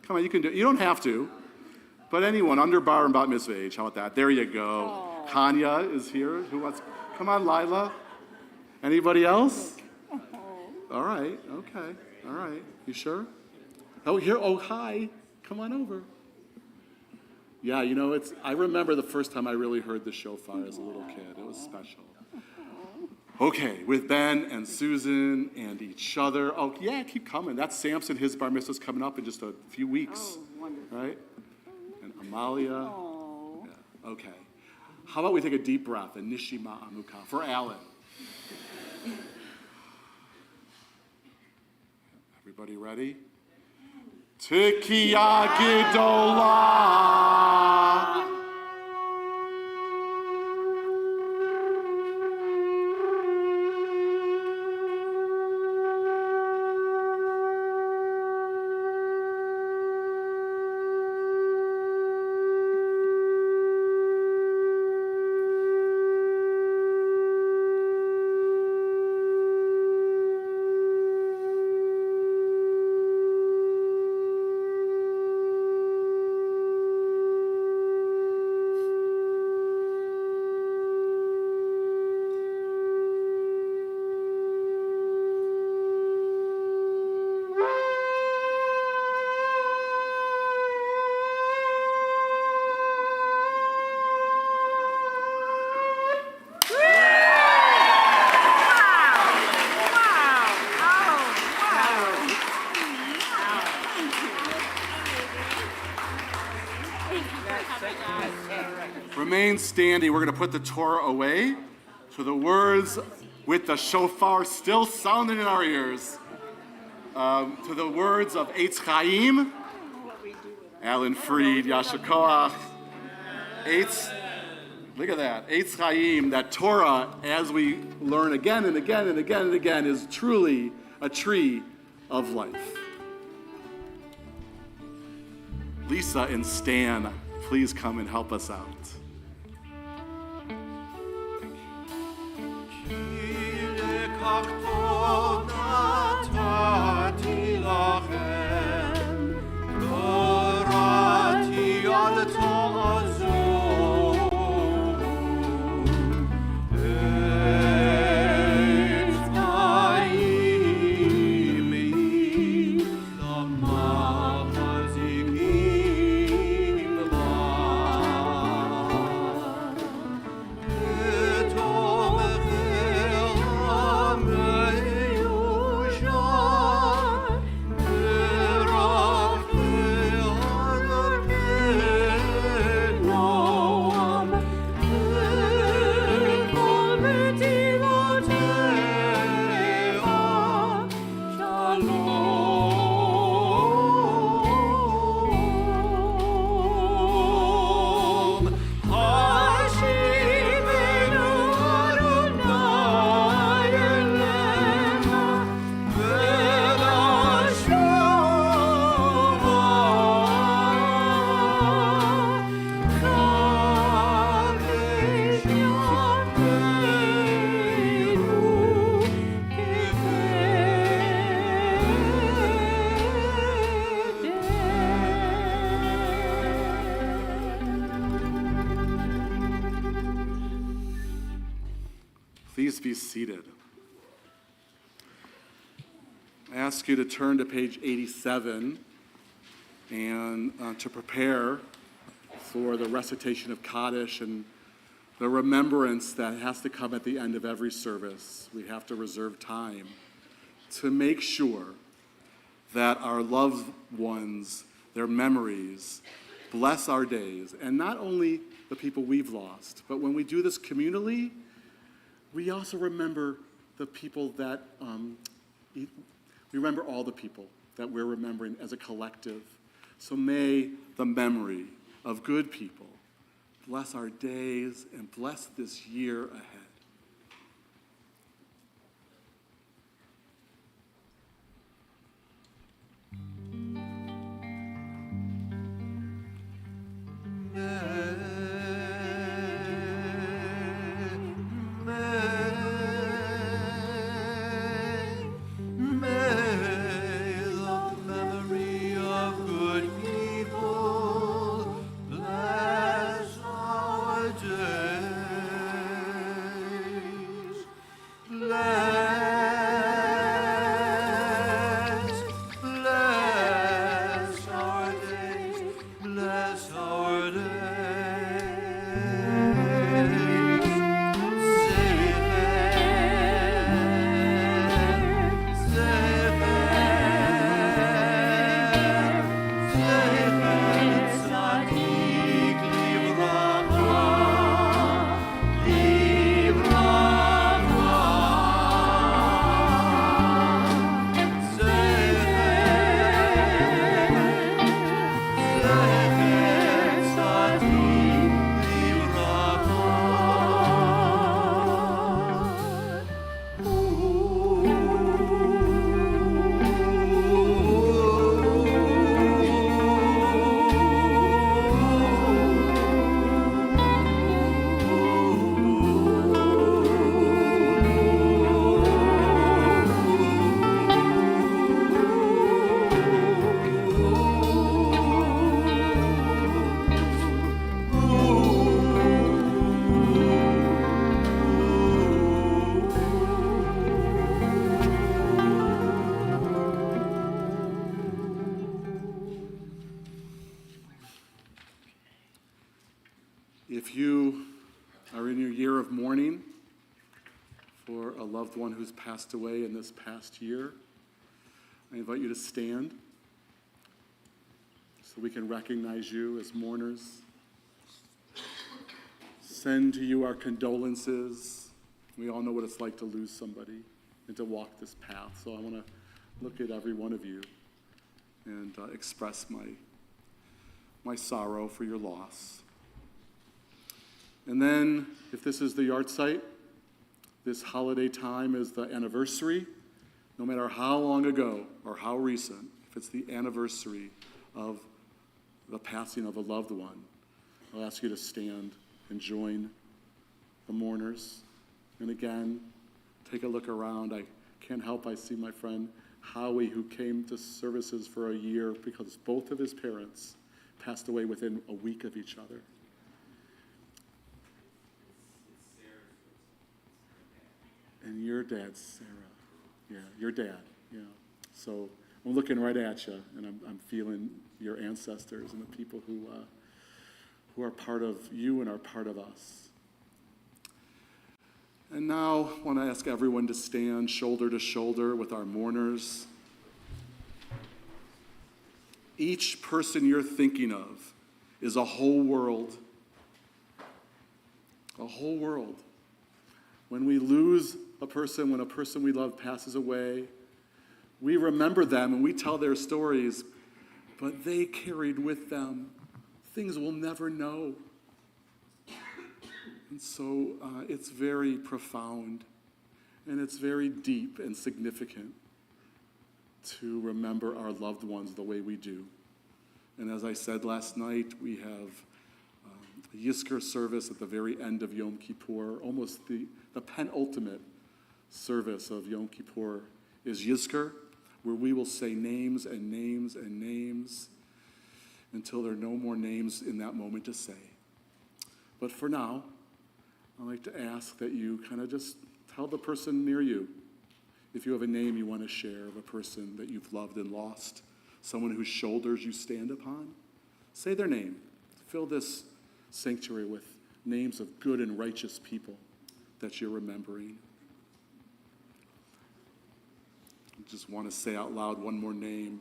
Come on, you can do it. You don't have to. But anyone under bar and bat mitzvah age, how about that? There you go. Aww. Kanya is here. Who wants? Come on, Lila. Anybody else? All right. Okay. All right. You sure? Oh, here. Oh, hi. Come on over. Yeah, you know, I remember the first time I really heard the shofar as a little kid. It was special. Okay, with Ben and Susan and each other. Oh, yeah, keep coming. That's Samson. His bar mitzvah's coming up in just a few weeks. Oh, wonderful. Right? And Amalia. Oh. Yeah, okay. How about we take a deep breath and Nishima Amuka for Alan. Everybody ready? Tekiah Gedolah. Remain standing. We're going to put the Torah away. So the words with the shofar still sounding in our ears. To the words of Eitz Chaim, Alan Freed, Yasha Koach, look at that, Eitz Chaim, that Torah, as we learn again and again and again and again, is truly a tree of life. Lisa and Stan, please come and help us out. Please be seated. I ask you to turn to page 87 and to prepare for the recitation of Kaddish and the remembrance that has to come at the end of every service. We have to reserve time to make sure that our loved ones, their memories, bless our days. And not only the people we've lost, but when we do this communally, we also remember the people that, we remember all the people that we're remembering as a collective. So may the memory of good people bless our days and bless this year ahead. If you are in your year of mourning for a loved one who's passed away in this past year, I invite you to stand so we can recognize you as mourners. send to you our condolences. We all know what it's like to lose somebody and to walk this path. So I want to look at every one of you and express my sorrow for your loss. And then, if this is the yard site, this holiday time is the anniversary. No matter how long ago or how recent, if it's the anniversary of the passing of a loved one, I'll ask you to stand and join the mourners. And again, take a look around. I can't help, I see my friend Howie, who came to services for a year because both of his parents passed away within a week of each other. And your dad, Sarah. Yeah, your dad. Yeah. So I'm looking right at you, and I'm feeling your ancestors and the people who are part of you and are part of us. And now I want to ask everyone to stand shoulder to shoulder with our mourners. Each person you're thinking of is a whole world. A whole world. When we lose a person, when a person we love passes away, we remember them and we tell their stories, but they carried with them things we'll never know. And so it's very profound and it's very deep and significant to remember our loved ones the way we do. And as I said last night, we have a Yizkor service at the very end of Yom Kippur. Almost the penultimate service of Yom Kippur is Yizkor, where we will say names and names and names until there are no more names in that moment to say. But for now, I'd like to ask that you kind of just tell the person near you, if you have a name you want to share of a person that you've loved and lost, someone whose shoulders you stand upon, say their name. Fill this sanctuary with names of good and righteous people that you're remembering. I just want to say out loud one more name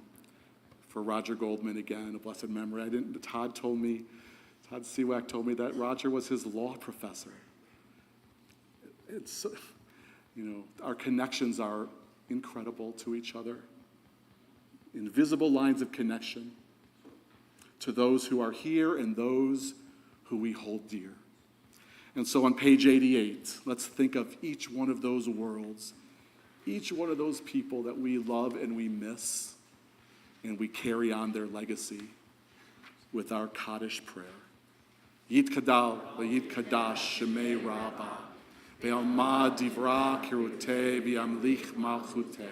for Roger Goldman again, a blessed memory. Todd Seawack told me that Roger was his law professor. It's, our connections are incredible to each other. Invisible lines of connection to those who are here and those who we hold dear. And so on page 88, let's think of each one of those worlds, each one of those people that we love and we miss, and we carry on their legacy with our Kaddish prayer. Yit Kadal, Yit Kadash, Shemei Rabbah, Be'alma Divra Kirutei, Be'amlich Malchutei,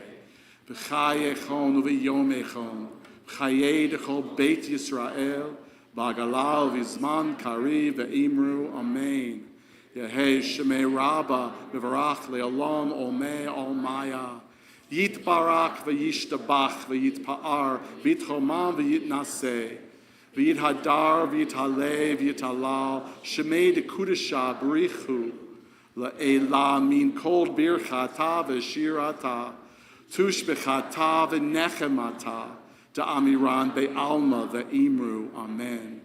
B'chai Echon u'V'yom Echon, B'chayei Dechol Beit Yisrael, B'agalal V'zman Kari Ve'imru Amen. Yehei Shemei Rabbah, B'varach Le'olam Omei Olmaya, Yit Barak V'yishtabach V'yitpa'ar, V'yitchomam V'yitnaseh, V'yit Hadar V'yithaleh V'yithalal, Shemei Dekudesha B'richu, La'ela Min Kol Birchata V'shirata, Tush B'chata V'nechemata, Da'amiran Be'alma Ve'imru Amen.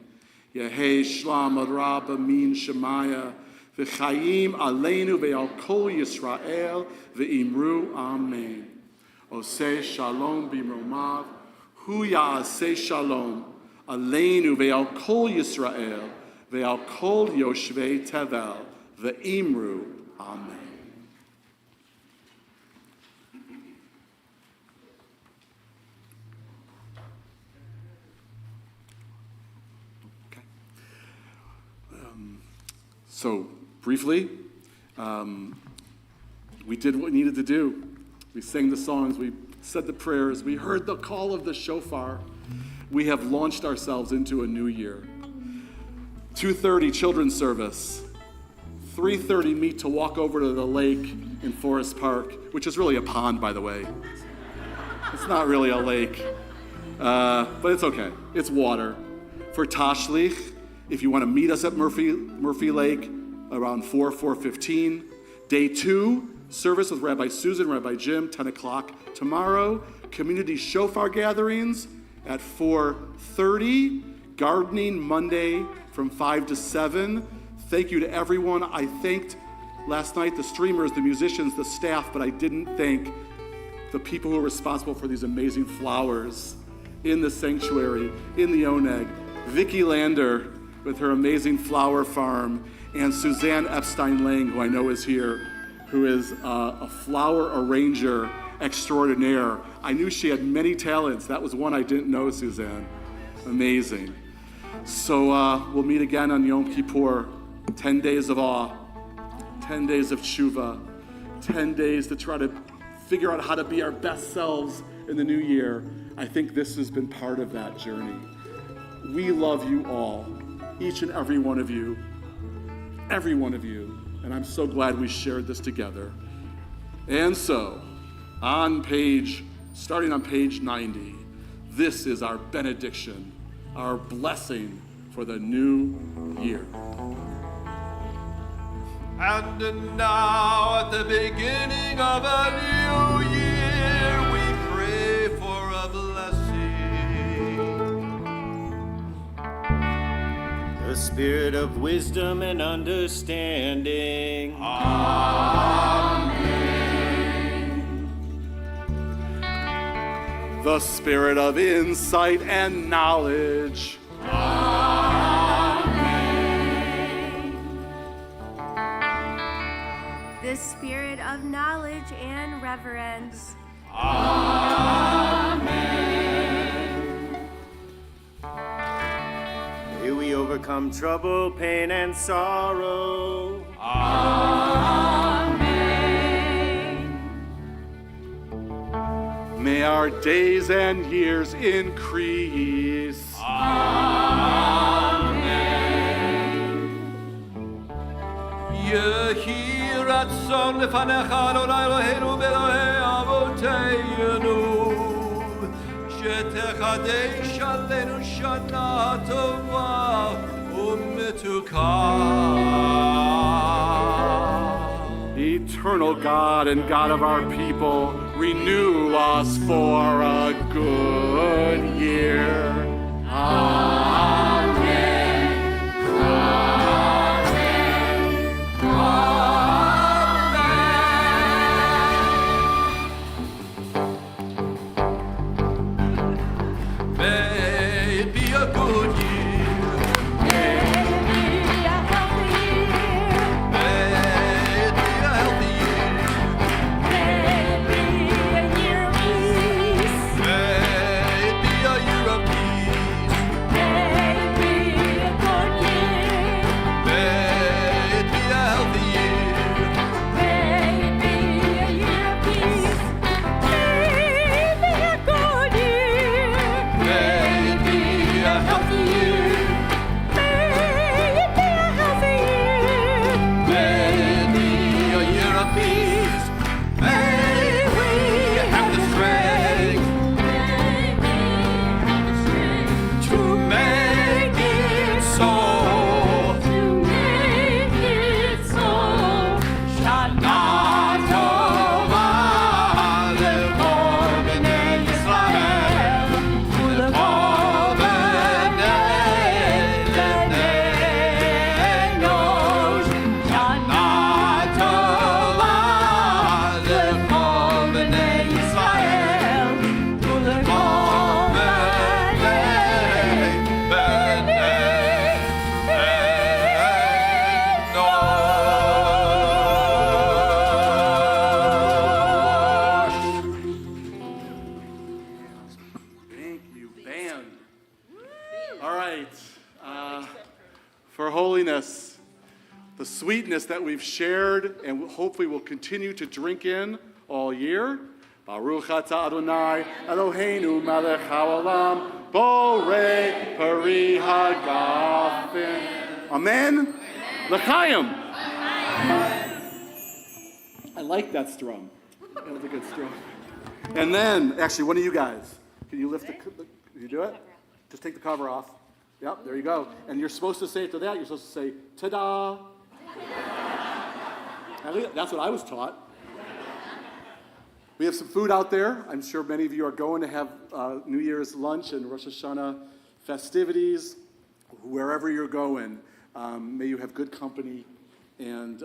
Yehei Shlam Rabba Min Shemaya, V'chayim Aleinu Ve'al Kol Yisrael Ve'imru Amen. Oseh Shalom B'mromav, Hu Ya'aseh Shalom, Aleinu Ve'al Kol Yisrael Ve'al Kol Yoshvei Tevel Ve'imru Amen. So briefly, we did what we needed to do. We sang the songs, we said the prayers, we heard the call of the shofar. We have launched ourselves into a new year. 2:30 children's service. 3:30 meet to walk over to the lake in Forest Park, which is really a pond, by the way. It's not really a lake, but it's okay. It's water. For Tashlich, if you want to meet us at Murphy Lake around 4:15. Day 2, service with Rabbi Susan, Rabbi Jim, 10 o'clock tomorrow. Community shofar gatherings at 4:30. Gardening Monday from 5 to 7. Thank you to everyone. I thanked last night the streamers, the musicians, the staff, but I didn't thank the people who are responsible for these amazing flowers in the sanctuary, in the Oneg. Vicki Lander with her amazing flower farm, and Suzanne Epstein-Lang, who I know is here, who is a flower arranger extraordinaire. I knew she had many talents. That was one I didn't know, Suzanne. Amazing. So we'll meet again on Yom Kippur, 10 days of awe, 10 days of tshuva, 10 days to try to figure out how to be our best selves in the new year. I think this has been part of that journey. We love you all, each and every one of you, and I'm so glad we shared this together. And so, starting on page 90, this is our benediction, our blessing for the new year. And now at the beginning of a new year, we pray for a blessing. The spirit of wisdom and understanding. The spirit of insight and knowledge. The spirit of knowledge and reverence. May we overcome trouble, pain, and sorrow. May our days and years increase. Yehi ratzon lefanecha Adonai Eloheinu v'Elokei Avotenu, shetechadesh aleinu shana tova u'metuka. Eternal God and God of our people, renew us for a good year. Amen. May it be a good year. May it be a healthy year. May it be a healthy year. May it be a year of peace. May it be a year of peace. May it be a good year. May it be a healthy year. May it be a year of peace. May it be a good year. May it be a healthy year. May it be a healthy year. May it be a year of peace. May we have the strength to make it so. To make it so. Shana Tova le'or b'nei Yisrael, u'le'or b'nei Enosh. Shana Tova le'or b'nei Yisrael, u'le'or Thank you, band. All right. For holiness, the sweetness that we've shared and hopefully will continue to drink in all year. Baruch atah Adonai Eloheinu melech haolam borei peri hagafen. Amen? L'chaim. I like that strum. That was a good strum. And then, actually, one of you guys, can you lift the, can you do it? Just take the cover off. Yep, there you go. And you're supposed to say after that, you're supposed to say, ta-da. At least that's what I was taught. We have some food out there. I'm sure many of you are going to have New Year's lunch and Rosh Hashanah festivities, wherever you're going. May you have good company, and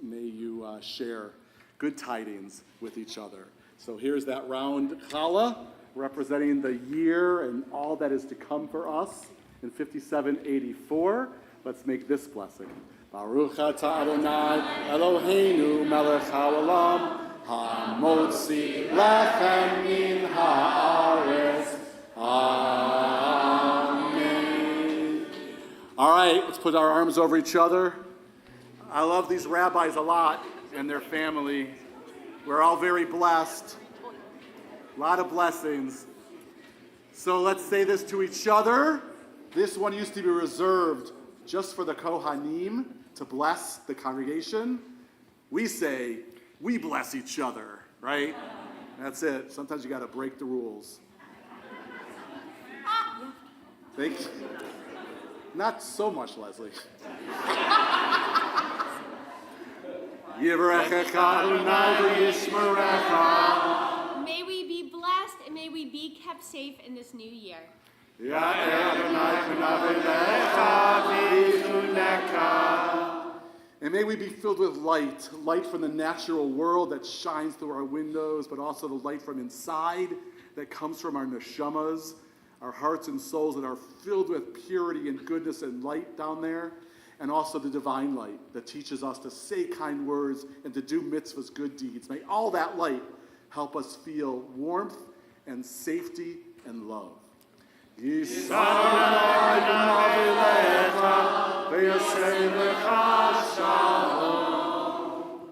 may you share good tidings with each other. So here's that round challah representing the year and all that is to come for us in 5784. Let's make this blessing. Baruch atah Adonai Eloheinu melech haolam hamotzi lechem min haaretz. Amen. All right, let's put our arms over each other. I love these rabbis a lot and their family. We're all very blessed. A lot of blessings. So let's say this to each other. This one used to be reserved just for the Kohanim to bless the congregation. We say, we bless each other, right? That's it. Sometimes you got to break the rules. Thank you. Not so much, Leslie. May we be blessed and may we be kept safe in this new year. And may we be filled with light from the natural world that shines through our windows, but also the light from inside that comes from our neshamas, our hearts and souls that are filled with purity and goodness and light down there, and also the divine light that teaches us to say kind words and to do mitzvahs, good deeds. May all that light help us feel warmth and safety and love.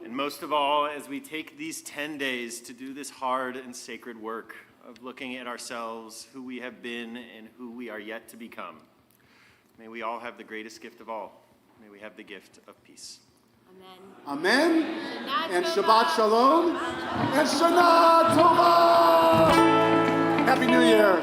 And most of all, as we take these 10 days to do this hard and sacred work of looking at ourselves, who we have been and who we are yet to become, may we all have the greatest gift of all. May we have the gift of peace. Amen. And Shabbat Shalom. And Shana Tova. Happy New Year.